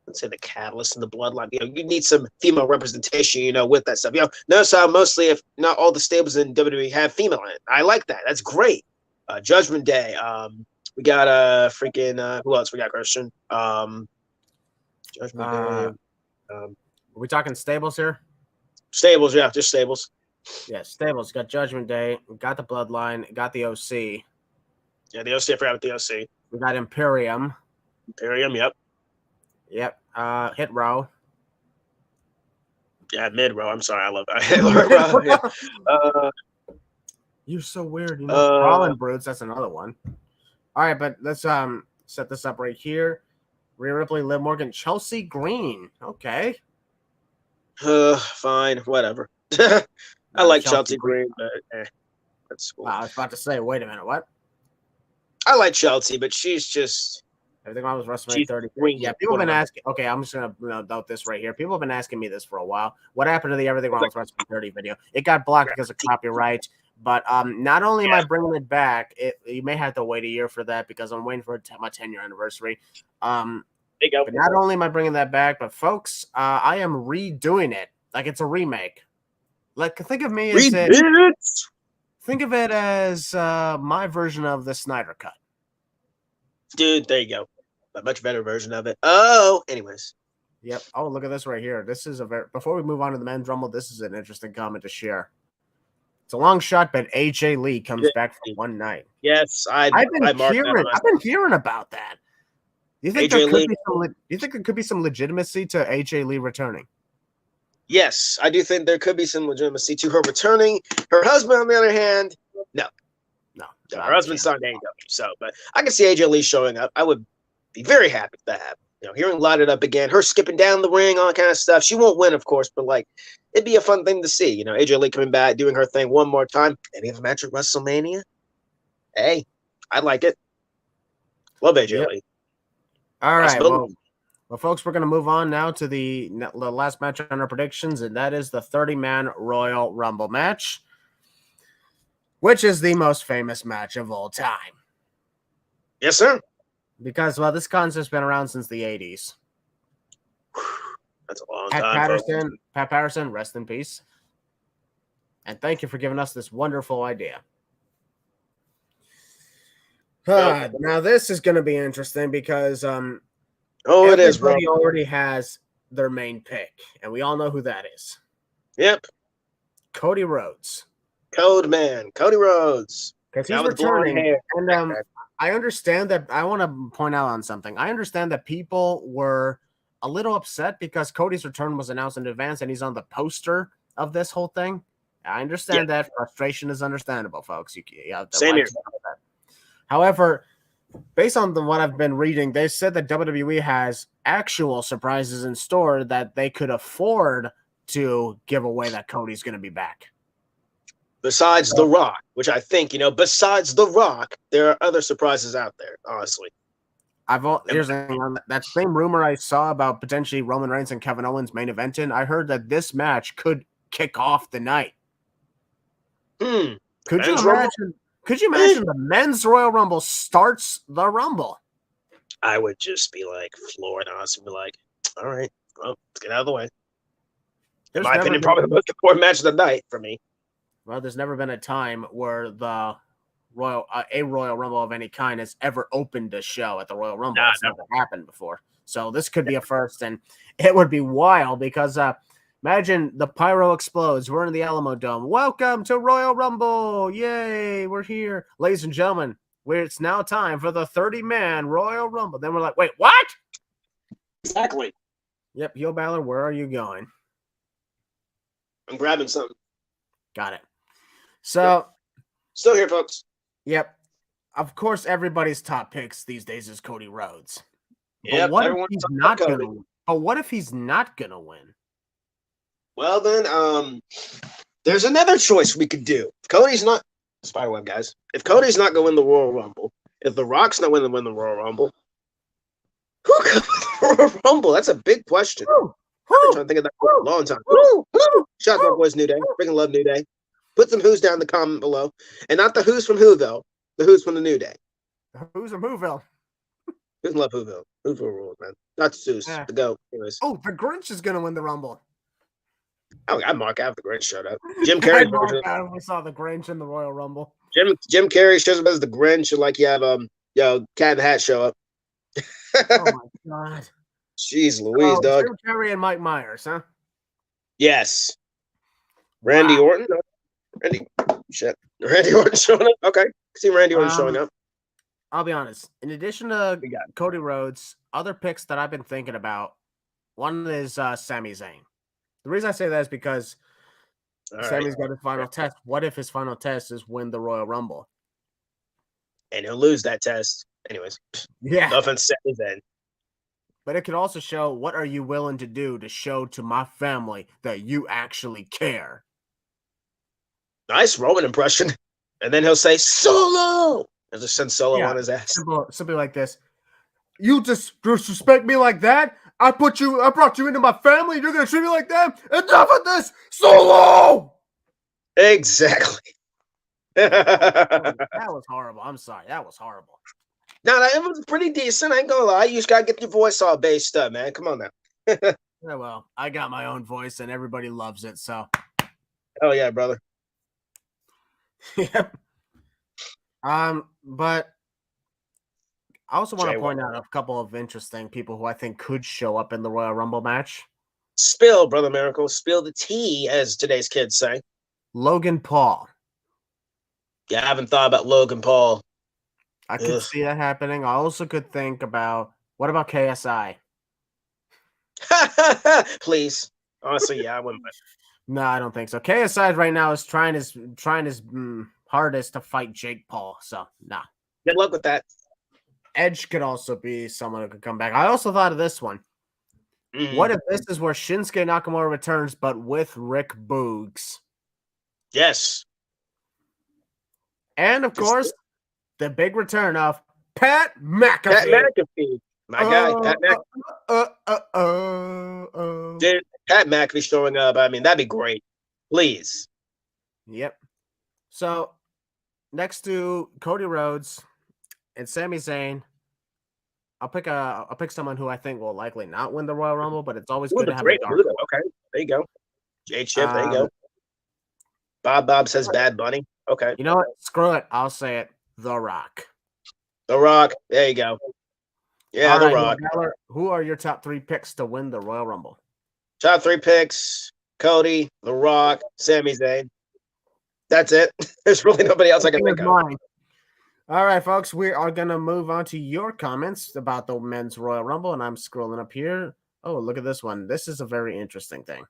let's say the catalyst in the bloodline. You need some female representation, with that stuff. Notice how mostly, if not all the stables in WWE have female in it. I like that. That's great. Judgment Day. We got who else? We got Christian. Judgment Day. Are we talking stables here? Stables, yeah, just stables. Yeah, stables. Got Judgment Day. We got the Bloodline. Got the OC. Yeah, the OC. I forgot about the OC. We got Imperium. Yep. Yep. Hit Row. Yeah, Mid Row. I'm sorry, I love that. Yeah. You're so weird. Brawling Brutes. That's another one. All right, but let's set this up right here. Rhea Ripley, Liv Morgan, Chelsea Green. Okay. Fine, whatever. I like Chelsea Green, but that's cool. Wow, I was about to say, wait a minute, what? I like Chelsea, but she's just everything wrong with WrestleMania 33. Yeah, people have been asking. Okay, I'm just gonna note this right here. People have been asking me this for a while. What happened to the Everything Wrong with WrestleMania 30 video? It got blocked because of copyright. But not only am I bringing it back, you may have to wait a year for that because I'm waiting for my 10-year anniversary. But not only am I bringing that back, but folks, I am redoing it like it's a remake. Like, think of me as think of it as my version of the Snyder Cut. Dude, there you go. A much better version of it. Oh, anyways. Yep. Oh, look at this right here. This is before we move on to the men's rumble, this is an interesting comment to share. It's a long shot, but AJ Lee comes back for one night. Yes, I've been hearing about that. Do you think there could be some legitimacy to AJ Lee returning? Yes, I do think there could be some legitimacy to her returning. Her husband, on the other hand, no. Her husband's signed AEW, but I can see AJ Lee showing up. I would be very happy with that. Hearing Light It Up again, her skipping down the ring, all that kind of stuff. She won't win, of course, but it'd be a fun thing to see. AJ Lee coming back, doing her thing one more time. Maybe have a match at WrestleMania. Hey, I like it. Love AJ Lee. All right, well, folks, we're going to move on now to the last match on our predictions, and that is the 30-man Royal Rumble match, which is the most famous match of all time. Yes, sir. Because, this concept's been around since the 80s. That's a long time. Pat Patterson, rest in peace. And thank you for giving us this wonderful idea. Now, this is going to be interesting because it is, bro. Everybody already has their main pick, and we all know who that is. Yep. Cody Rhodes. Code Man. Cody Rhodes. Because he's returning. And I understand that. I want to point out on something. I understand that people were a little upset because Cody's return was announced in advance and he's on the poster of this whole thing. I understand that frustration is understandable, folks. Same here. However, based on what I've been reading, they said that WWE has actual surprises in store that they could afford to give away that Cody's going to be back. Besides The Rock, which I think, besides The Rock, there are other surprises out there, honestly. Here's the thing, that same rumor I saw about potentially Roman Reigns and Kevin Owens main eventing, I heard that this match could kick off the night. Could you imagine the men's Royal Rumble starts the Rumble? I would just be like floored, honestly, be like, all right, well, let's get out of the way. In my opinion, probably the most important match of the night for me. Well, there's never been a time where the Royal Rumble of any kind has ever opened a show at the Royal Rumble. It's never happened before. So this could be a first, and it would be wild because imagine the pyro explodes. We're in the Alamo Dome. Welcome to Royal Rumble. Yay, we're here. Ladies and gentlemen, it's now time for the 30-man Royal Rumble. Then we're like, wait, what? Exactly. Yep, Yo Balor, where are you going? I'm grabbing something. Got it. So, still here, folks. Yep. Of course, everybody's top picks these days is Cody Rhodes. But what if he's not going to win? But what if he's not going to win? Well, then, there's another choice we could do. If Cody's not Spiderweb, guys. If Cody's not going to win the Royal Rumble, if The Rock's not going to win the Royal Rumble, who could win the Royal Rumble? That's a big question. I've been trying to think of that for a long time. Shout out to my boys, New Day. Freaking love New Day. Put some who's down in the comment below. And not the who's from who, though. The who's from the New Day. Who's from Whoville? Who's love Whoville? Whoville rules, man. Not Zeus. Yeah. The GOAT. Anyways. Oh, the Grinch is going to win the Rumble. Oh, I mark out the Grinch showed up. Jim Carrey. We saw the Grinch in the Royal Rumble. Jim Carrey shows up as the Grinch, and like you have Cat in the Hat show up. Oh my God. Jeez Louise, dog. Jim Carrey and Mike Myers, huh? Yes. Randy Orton? Randy Orton showing up? Okay. See Randy Orton showing up. I'll be honest. In addition to Cody Rhodes, other picks that I've been thinking about, one is Sami Zayn. The reason I say that is because Sami's got his final test. What if his final test is win the Royal Rumble? And he'll lose that test. Anyways. Yeah. Nothing Sami Zayn. But it could also show, what are you willing to do to show to my family that you actually care? Nice Roman impression. And then he'll say, Solo! And just send Solo on his ass. Something like this. You just disrespect me like that? I brought you into my family, and you're going to treat me like that? Enough of this! Solo! Exactly. That was horrible. I'm sorry. That was horrible. No, it was pretty decent. I ain't gonna lie. You just gotta get your voice all based up, man. Come on now. Yeah, well, I got my own voice, and everybody loves it, so. Oh yeah, brother. Yep. But I also want to point out a couple of interesting people who I think could show up in the Royal Rumble match. Spill, Brother Miracle. Spill the tea, as today's kids say. Logan Paul. Yeah, I haven't thought about Logan Paul. I could see that happening. I also could think about, what about KSI? Please. Honestly, yeah, I wouldn't. No, I don't think so. KSI right now is trying his hardest to fight Jake Paul. So, nah. Good luck with that. Edge could also be someone who could come back. I also thought of this one. Mm-hmm. What if this is where Shinsuke Nakamura returns, but with Rick Boogs? Yes. And, of course, the big return of Pat McAfee. Pat McAfee. My guy, Pat McAfee. Dude, Pat McAfee showing up. I mean, that'd be great. Please. Yep. So, next to Cody Rhodes and Sami Zayn, I'll pick someone who I think will likely not win the Royal Rumble, but it's always good to have a dark. Okay, there you go. J-Chip, there you go. Bob says Bad Bunny. Okay. You know what? Screw it. I'll say it. The Rock. The Rock. There you go. Yeah, The Rock. Who are your top 3 picks to win the Royal Rumble? Top 3 picks: Cody, The Rock, Sami Zayn. That's it. There's really nobody else I can think of. All right, folks. We are going to move on to your comments about the men's Royal Rumble, and I'm scrolling up here. Oh, look at this one. This is a very interesting thing.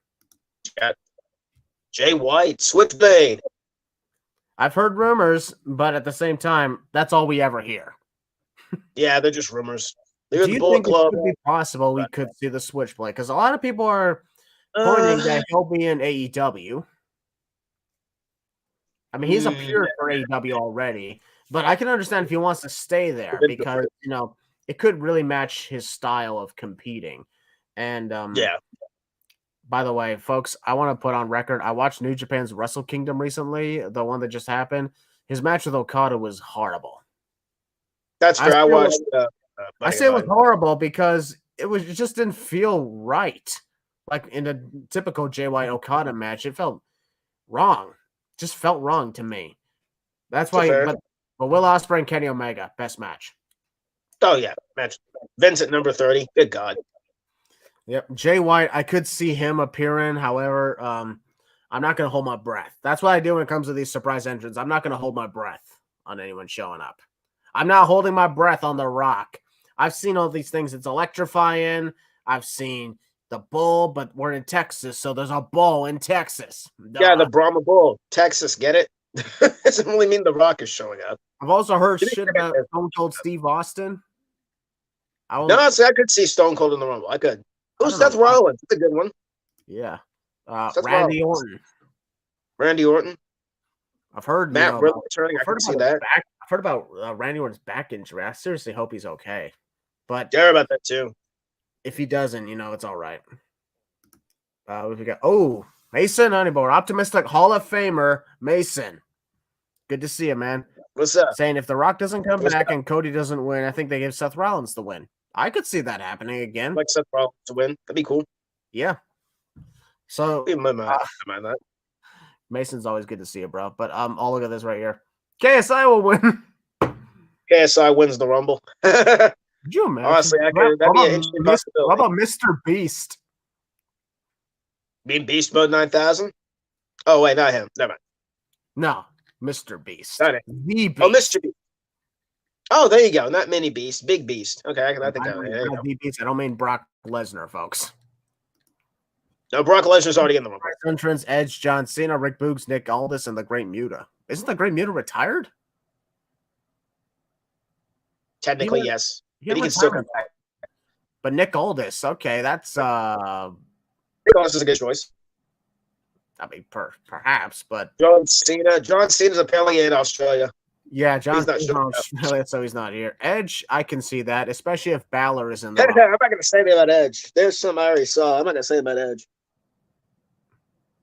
Jay White, Switchblade. I've heard rumors, but at the same time, that's all we ever hear. Yeah, they're just rumors. They're Do the you Bullet think it Club. could be possible we could see the Switchblade? Because a lot of people are pointing that he'll be in AEW. I mean, he's appeared for AEW already, but I can understand if he wants to stay there because, you know, it could really match his style of competing. And yeah. By the way, folks, I want to put on record, I watched New Japan's Wrestle Kingdom recently, the one that just happened. His match with Okada was horrible. That's fair. I watched. I say it was horrible because it just didn't feel right. Like in a typical JY Okada match, it felt wrong. Just felt wrong to me. That's why. But Will Ospreay and Kenny Omega, best match. Oh yeah, match. Vince at number 30. Good God. Yep, Jay White. I could see him appearing. However, I'm not going to hold my breath. That's what I do when it comes to these surprise entrants. I'm not going to hold my breath on anyone showing up. I'm not holding my breath on The Rock. I've seen all these things. It's electrifying. I've seen the bull, but we're in Texas, so there's a bull in Texas. Duh. Yeah, the Brahma Bull, Texas. Get it? Doesn't really mean The Rock is showing up. I've also heard shit about Stone Cold Steve Austin. No, see, I could see Stone Cold in the Rumble. I could. Who's Seth Rollins? That's a good one. Yeah. Randy Orton. Randy Orton. I've heard Matt Riddle returning. I can see that. I've heard about Randy Orton's back injury. I seriously hope he's okay. But I heard about that too. If he doesn't, it's all right. We got Mason Honeyball, optimistic Hall of Famer Mason. Good to see you, man. What's up? Saying if The Rock doesn't come back and Cody doesn't win, I think they give Seth Rollins the win. I could see that happening again. Like Seth Rollins to win. That'd be cool. Yeah. So that. Mason's always good to see you, bro. But I'll look at this right here. KSI will win. KSI wins the Rumble. Could you imagine? Honestly, that'd be an interesting possibility. How about Mr. Beast? Being Beast Mode 9000? Oh, wait, not him. Never mind. No, Mr. Beast. Not it. The Beast. Oh, Mr. Beast. Oh, there you go. Not Mini Beast, Big Beast. Okay, I think the Beast. I don't mean Brock Lesnar, folks. No, Brock Lesnar's already in the Rumble. Entrance, Edge, John Cena, Rick Boogs, Nick Aldis, and the Great Muta. Isn't the Great Muta retired? Technically, yes. But he can still come back. But Nick Aldis, okay, that's Nick Aldis is a good choice. I mean, perhaps, but John Cena's apparently in Australia. Yeah, John's not in Australia, so he's not here. Edge, I can see that, especially if Balor is in the I'm not going to say anything about Edge. There's some I already saw. I'm not going to say about Edge.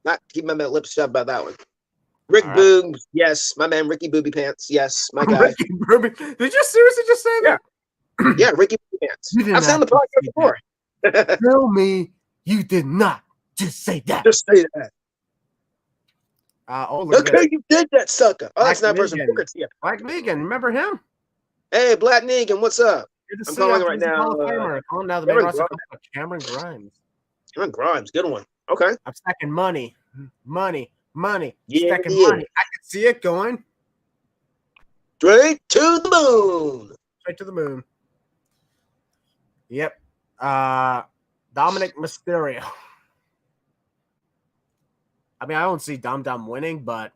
Not keep my lips shut about that one. Rick Boogs, yes. My man, Ricky Booby Pants, yes. My guy. Ricky Booby. Did you seriously just say that? Yeah, Ricky Booby Pants. I've said on the podcast before. Tell me you did not just say that. Just say that. Okay, you did that, sucker. Oh, that's not person. Black Negan, remember him? Hey, Black Negan, what's up? I'm calling right now. Calling now the main roster. Cameron Grimes. Cameron Grimes, good one. Okay. I'm stacking money. Yeah, stacking money. I can see it going straight to the moon. Straight to the moon. Yep. Dominic Mysterio. I mean, I don't see Dom Dom winning, but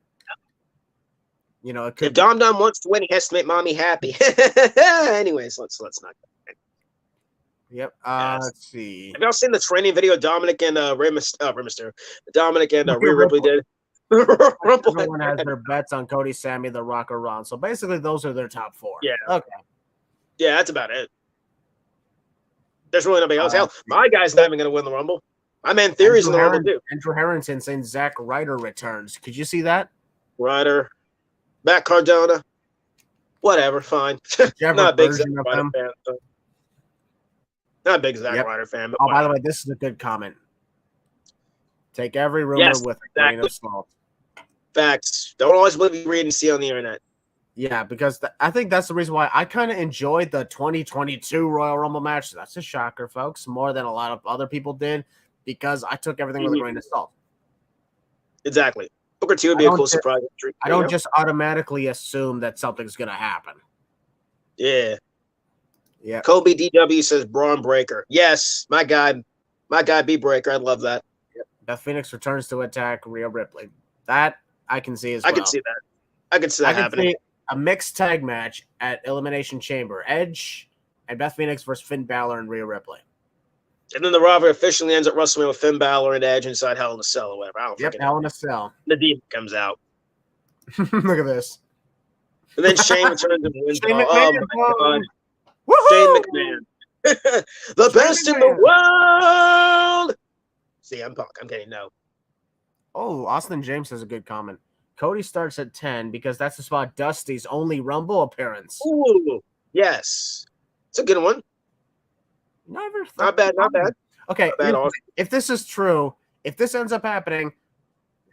it could. If Dom Dom wants to win, he has to make mommy happy. Anyways, let's not. Yep. Let's see. Have y'all seen the training video Dominic and Dominic and Rhea Ripley did? Everyone has their bets on Cody, Sammy, The Rock, or Ron. So basically, those are their top four. Yeah. Okay. Yeah, that's about it. There's really nobody else. Hell, my guy's not even going to win the Rumble. My man Theory's in the Rumble too. Andrew Harrington saying Zack Ryder returns. Could you see that? Ryder, Matt Cardona, whatever, fine. Not a big Zack Ryder fan. So. Not a big Zack Ryder fan. But by the way, this is a good comment. Take every rumor with a grain of salt. Facts. Don't always believe you read and see on the internet. Yeah, because I think that's the reason why I kind of enjoyed the 2022 Royal Rumble match. That's a shocker, folks, more than a lot of other people did, because I took everything with a grain of salt. Exactly. Booker T would be a cool surprise. I don't just automatically assume that something's going to happen. Yeah. Yeah. Kobe DW says Braun Breaker. Yes, my guy, My guy, B-Breaker. I love that. Beth Phoenix returns to attack Rhea Ripley. That I can see as well. I can see that. I can see that happening. See a mixed tag match at Elimination Chamber. Edge and Beth Phoenix versus Finn Balor and Rhea Ripley. And then the rivalry officially ends at WrestleMania with Finn Balor and Edge inside Hell in a Cell or whatever. I don't Yep, freaking Hell know. in a Cell. The Demon comes out. Look at this. And then Shane returns and wins. Shane Oh, McMahon. my God. Woo-hoo! Shane McMahon. The best in the world. CM Punk. I'm kidding. No. Oh, Austin James has a good comment. Cody starts at 10 because that's the spot Dusty's only Rumble appearance. Ooh, yes. It's a good one. Not bad, not bad. Okay, not bad, if this is true, if this ends up happening,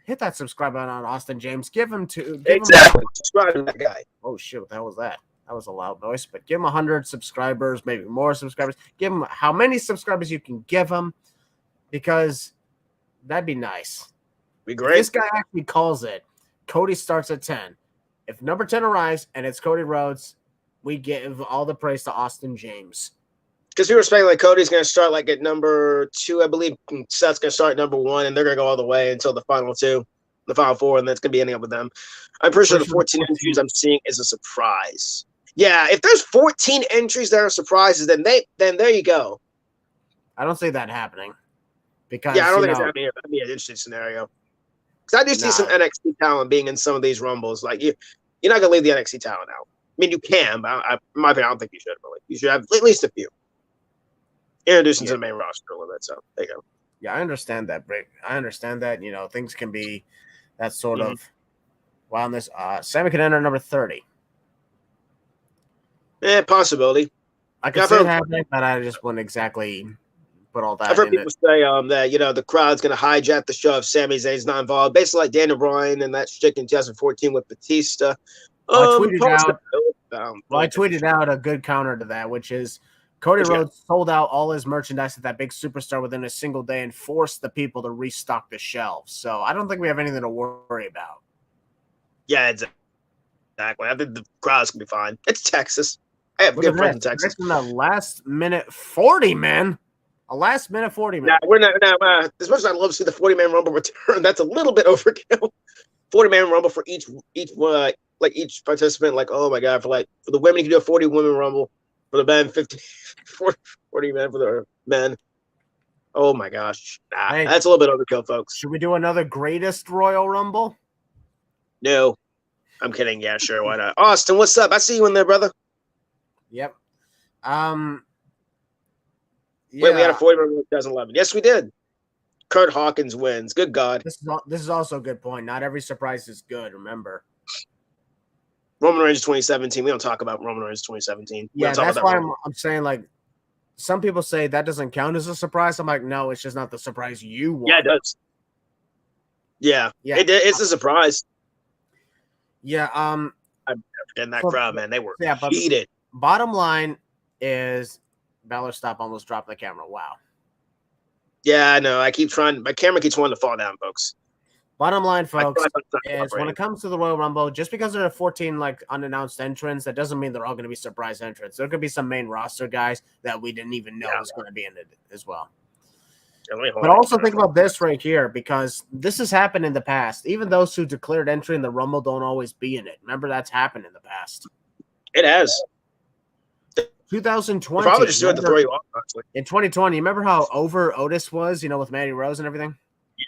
hit that subscribe button on Austin James. Give him exactly. Subscribe to that guy. Oh, shit. What the hell was that? That was a loud noise. But give him 100 subscribers, maybe more subscribers. Give him how many subscribers you can give him because that'd be nice. Be great. If this guy actually calls it. Cody starts at 10. If number 10 arrives and it's Cody Rhodes, we give all the praise to Austin James. Because people are speculating like Cody's going to start like at number 2, I believe. Seth's going to start at number 1, and they're going to go all the way until the final 2, the final 4, and that's going to be ending up with them. I'm pretty sure the 14 entries I'm seeing is a surprise. Yeah, if there's 14 entries that are surprises, then there you go. I don't see that happening. Because I don't think it's happening. That'd be an interesting scenario. Because I do see some NXT talent being in some of these Rumbles. Like you're not gonna leave the NXT talent out. I mean, you can, but in my opinion, I don't think you should. Really, you should have at least a few. Introducing to the main roster a little bit. So there you go. Yeah, I understand that, Brick. I understand that. Things can be that sort of wildness. Sammy can enter number 30. Possibility. I can see it happening, but I just wouldn't exactly put all that. I've heard people say that the crowd's going to hijack the show if Sami Zayn's not involved, basically like Daniel Bryan and that shit in 2014 with Batista. I tweeted out a good counter to that, which is Cody Rhodes sold out all his merchandise at that big superstar within a single day and forced the people to restock the shelves. So I don't think we have anything to worry about. Yeah, exactly. I think the crowd's going to be fine. It's Texas. I have good friends in Texas. In the last minute 40, man. A last minute 40 man. We're not. As much as I'd love to see the 40-man Rumble return, that's a little bit overkill. 40-man Rumble for each participant. Like, oh my god, for the women, you can do a 40-woman Rumble. For the men, 40 men for the men. Oh my gosh, that's a little bit overkill, folks. Should we do another greatest Royal Rumble? No, I'm kidding. Yeah, sure, why not? Austin, what's up? I see you in there, brother. Yep. Yeah. Wait, we had a 40-man in 2011. Yes, we did. Kurt Hawkins wins. Good God. This is also a good point. Not every surprise is good, remember. Roman Reigns 2017. We don't talk about Roman Reigns 2017. Yeah, that's why I'm saying, like, some people say that doesn't count as a surprise. I'm like, no, it's just not the surprise you want. Yeah, it does. Yeah. It's a surprise. Yeah. I'm forgetting that crowd, man. They were heated. Bottom line is Balor almost dropped the camera. Wow. Yeah, I know. I keep trying. My camera keeps wanting to fall down, folks. Bottom line, folks, is when it comes to the Royal Rumble, just because there are 14 unannounced entrants, that doesn't mean they're all going to be surprise entrants. There could be some main roster guys that we didn't even know was going to be in it as well. But also think about this right here, because this has happened in the past. Even those who declared entry in the Rumble don't always be in it. Remember, that's happened in the past. It has. 2020. Probably just do it to throw you off, actually. In 2020, remember how over Otis was, with Mandy Rose and everything?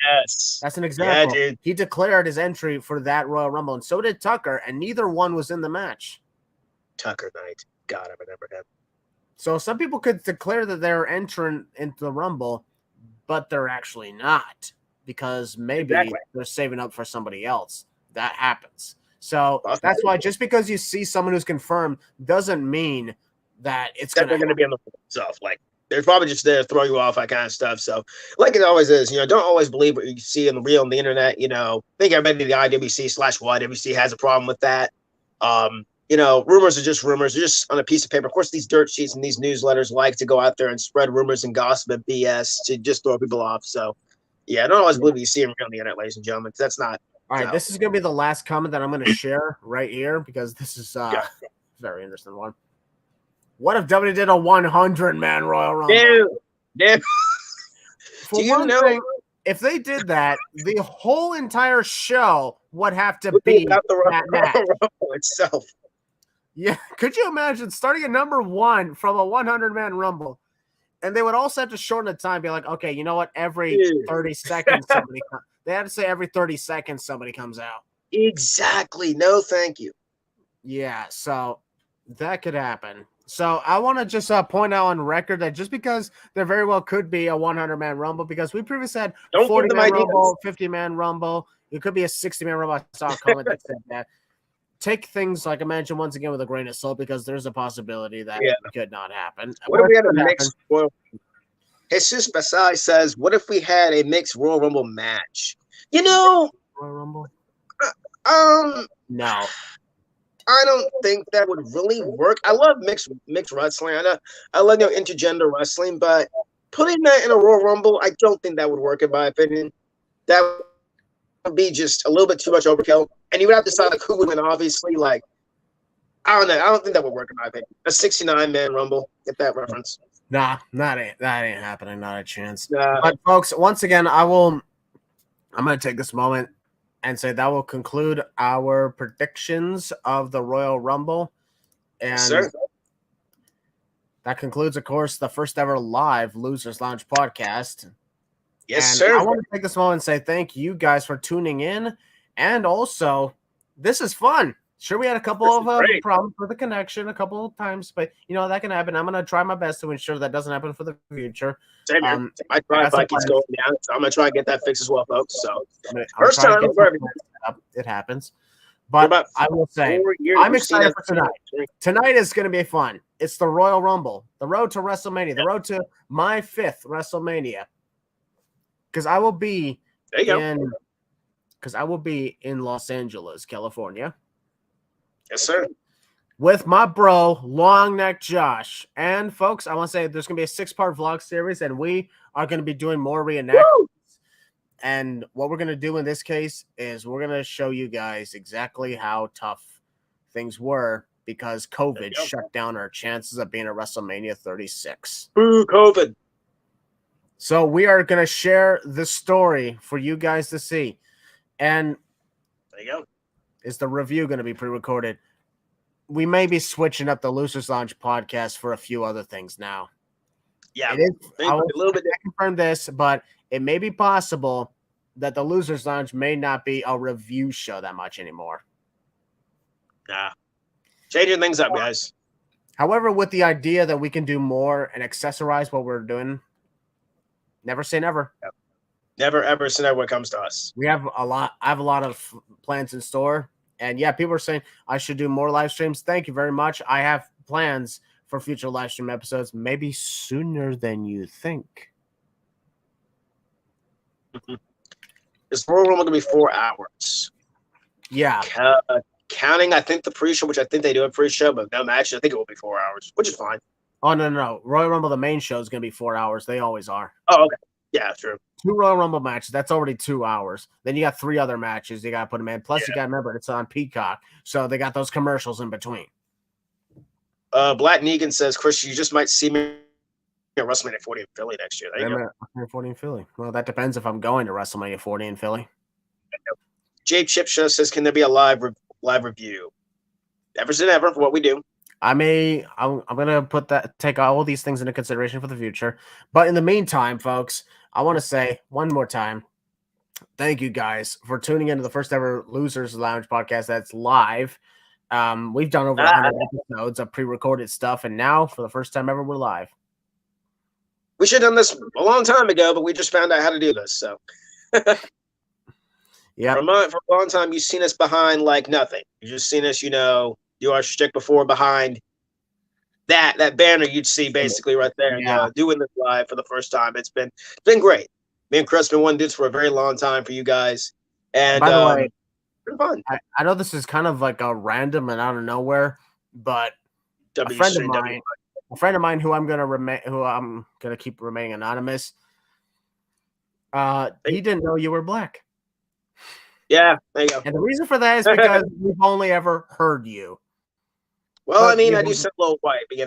Yes. That's an example. Yeah, dude. He declared his entry for that Royal Rumble, and so did Tucker, and neither one was in the match. Tucker Knight. God, I remember him. So some people could declare that they're entering into the Rumble, but they're actually not, because maybe they're saving up for somebody else. That happens. So that's why just because you see someone who's confirmed doesn't mean that it's going to be on the itself. Like, they're probably just there to throw you off, that kind of stuff. So, like it always is, don't always believe what you see in the real on the internet. I think everybody in the IWC/YWC has a problem with that. Rumors are just rumors. They're just on a piece of paper. Of course, these dirt sheets and these newsletters like to go out there and spread rumors and gossip and BS to just throw people off. So, yeah, don't always believe what you see on the internet, ladies and gentlemen, because that's not. All right, this is going to be the last comment that I'm going to share right here, because this is a very interesting one. What if WWE did a 100-man Royal Rumble? Dude. For one thing, if they did that, the whole entire show would have to be about the that match Rumble itself. Yeah, could you imagine starting at number 1 from a 100-man Rumble? And they would also have to shorten the time, be like, okay, you know what? Every 30 seconds, somebody comes. They had to say every 30 seconds somebody comes out. Exactly. No, thank you. Yeah, so that could happen. So I want to just point out on record that just because there very well could be a 100-man Rumble, because we previously had 40-man Rumble, 50-man Rumble. It could be a 60-man Rumble. I saw a comment that said that. Take things, like I mentioned, once again with a grain of salt, because there's a possibility that it could not happen. What if we had a mixed Royal? Jesus Basai says, "What if we had a mixed Royal Rumble match?" You know, Royal Rumble. No, I don't think that would really work. I love mixed wrestling. I love intergender wrestling, but putting that in a Royal Rumble, I don't think that would work, in my opinion. That would be just a little bit too much overkill. And you would have to decide like who would win, obviously. Like, I don't know. I don't think that would work, in my opinion. A 69-man Rumble. Get that reference. Nah, that ain't happening. Not a chance. But folks, once again, I'm gonna take this moment and say that will conclude our predictions of the Royal Rumble. And that concludes, of course, the first ever live Losers Lounge podcast. Yes, sir. I want to take this moment and say thank you guys for tuning in. And also, this is fun. Sure, we had a couple of problems with the connection a couple of times, but you know that can happen. I'm going to try my best to ensure that doesn't happen for the future. Same here. My Wi-Fi keeps going down, so I'm going to try to get that fixed as well, folks. So first time, it happens. But I will say, I'm excited for tonight. Tonight is going to be fun. It's the Royal Rumble, the road to WrestleMania, the road to my 5th WrestleMania. Because I will be in Los Angeles, California. Yes, sir. With my bro, Long Neck Josh. And folks, I want to say there's going to be a 6-part vlog series, and we are going to be doing more reenactments. Woo! And what we're going to do in this case is we're going to show you guys exactly how tough things were because COVID shut down our chances of being at WrestleMania 36. Boo, COVID. So we are going to share the story for you guys to see. And there you go. Is the review going to be pre-recorded? We may be switching up the Losers Lounge podcast for a few other things now. Yeah, it is. I will a little bit confirm this, but it may be possible that the Losers Lounge may not be a review show that much anymore. Nah, changing things up, guys. However, with the idea that we can do more and accessorize what we're doing, never say never. Yep. Never ever say never when it comes to us. I have a lot of plans in store. And yeah, people are saying I should do more live streams. Thank you very much. I have plans for future live stream episodes, maybe sooner than you think. This Royal Rumble going to be 4 hours. Yeah. Counting, I think, the pre-show, which I think they do a pre-show, but no match, I think it will be 4 hours, which is fine. Oh, no. Royal Rumble, the main show, is going to be 4 hours. They always are. Oh, okay. Yeah, true. 2 Royal Rumble matches. That's already 2 hours. Then you got 3 other matches. You got to put them in. Plus, you got to remember, it's on Peacock. So they got those commercials in between. Black Negan says, Chris, you just might see me at WrestleMania 40 in Philly next year. There you go. WrestleMania 40 in Philly. Well, that depends if I'm going to WrestleMania 40 in Philly. Jake Chipshow says, can there be a live review? Never say never for what we do. I'm going to take all these things into consideration for the future. But in the meantime, folks, I want to say one more time, thank you guys for tuning into the first ever Losers Lounge podcast that's live. We've done over 100 episodes of pre-recorded stuff, and now for the first time ever, we're live. We should have done this a long time ago, but we just found out how to do this. So, yeah, for a long time, you've seen us behind like nothing. You've just seen us, do our shtick before behind that banner you'd see basically right there. Yeah. Doing this live for the first time. It's been great. Me and Chris been wanting to do this for a very long time for you guys. And by the way, it's been fun. I know this is kind of like a random and out of nowhere, but a friend of mine who I'm gonna keep remaining anonymous. He didn't know you were black. Yeah, there you go. And the reason for that is because we've only ever heard you. Well, I mean, I do sound a little white, but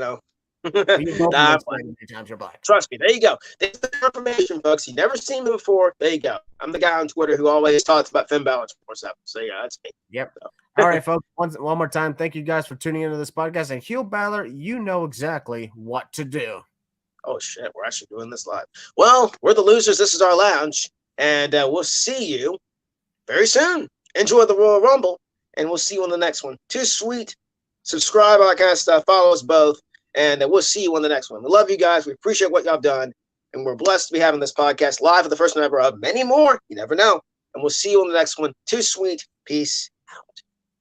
You go Nah, from many times you're black. trust me. There you go. There's the confirmation, folks. You never seen me before. There you go. I'm the guy on Twitter who always talks about Finn Balor 24/7. So yeah, that's me. Yep. All right, folks. One more time, thank you guys for tuning into this podcast. And Hugh Balor, you know exactly what to do. Oh shit, we're actually doing this live. Well, we're the losers. This is our lounge, and we'll see you very soon. Enjoy the Royal Rumble, and we'll see you on the next one. Too sweet. Subscribe, all that kind of stuff. Follow us both, and we'll see you on the next one. We love you guys. We appreciate what y'all done, and we're blessed to be having this podcast live for the first time ever of many more. You never know. And we'll see you on the next one. Too sweet. Peace out.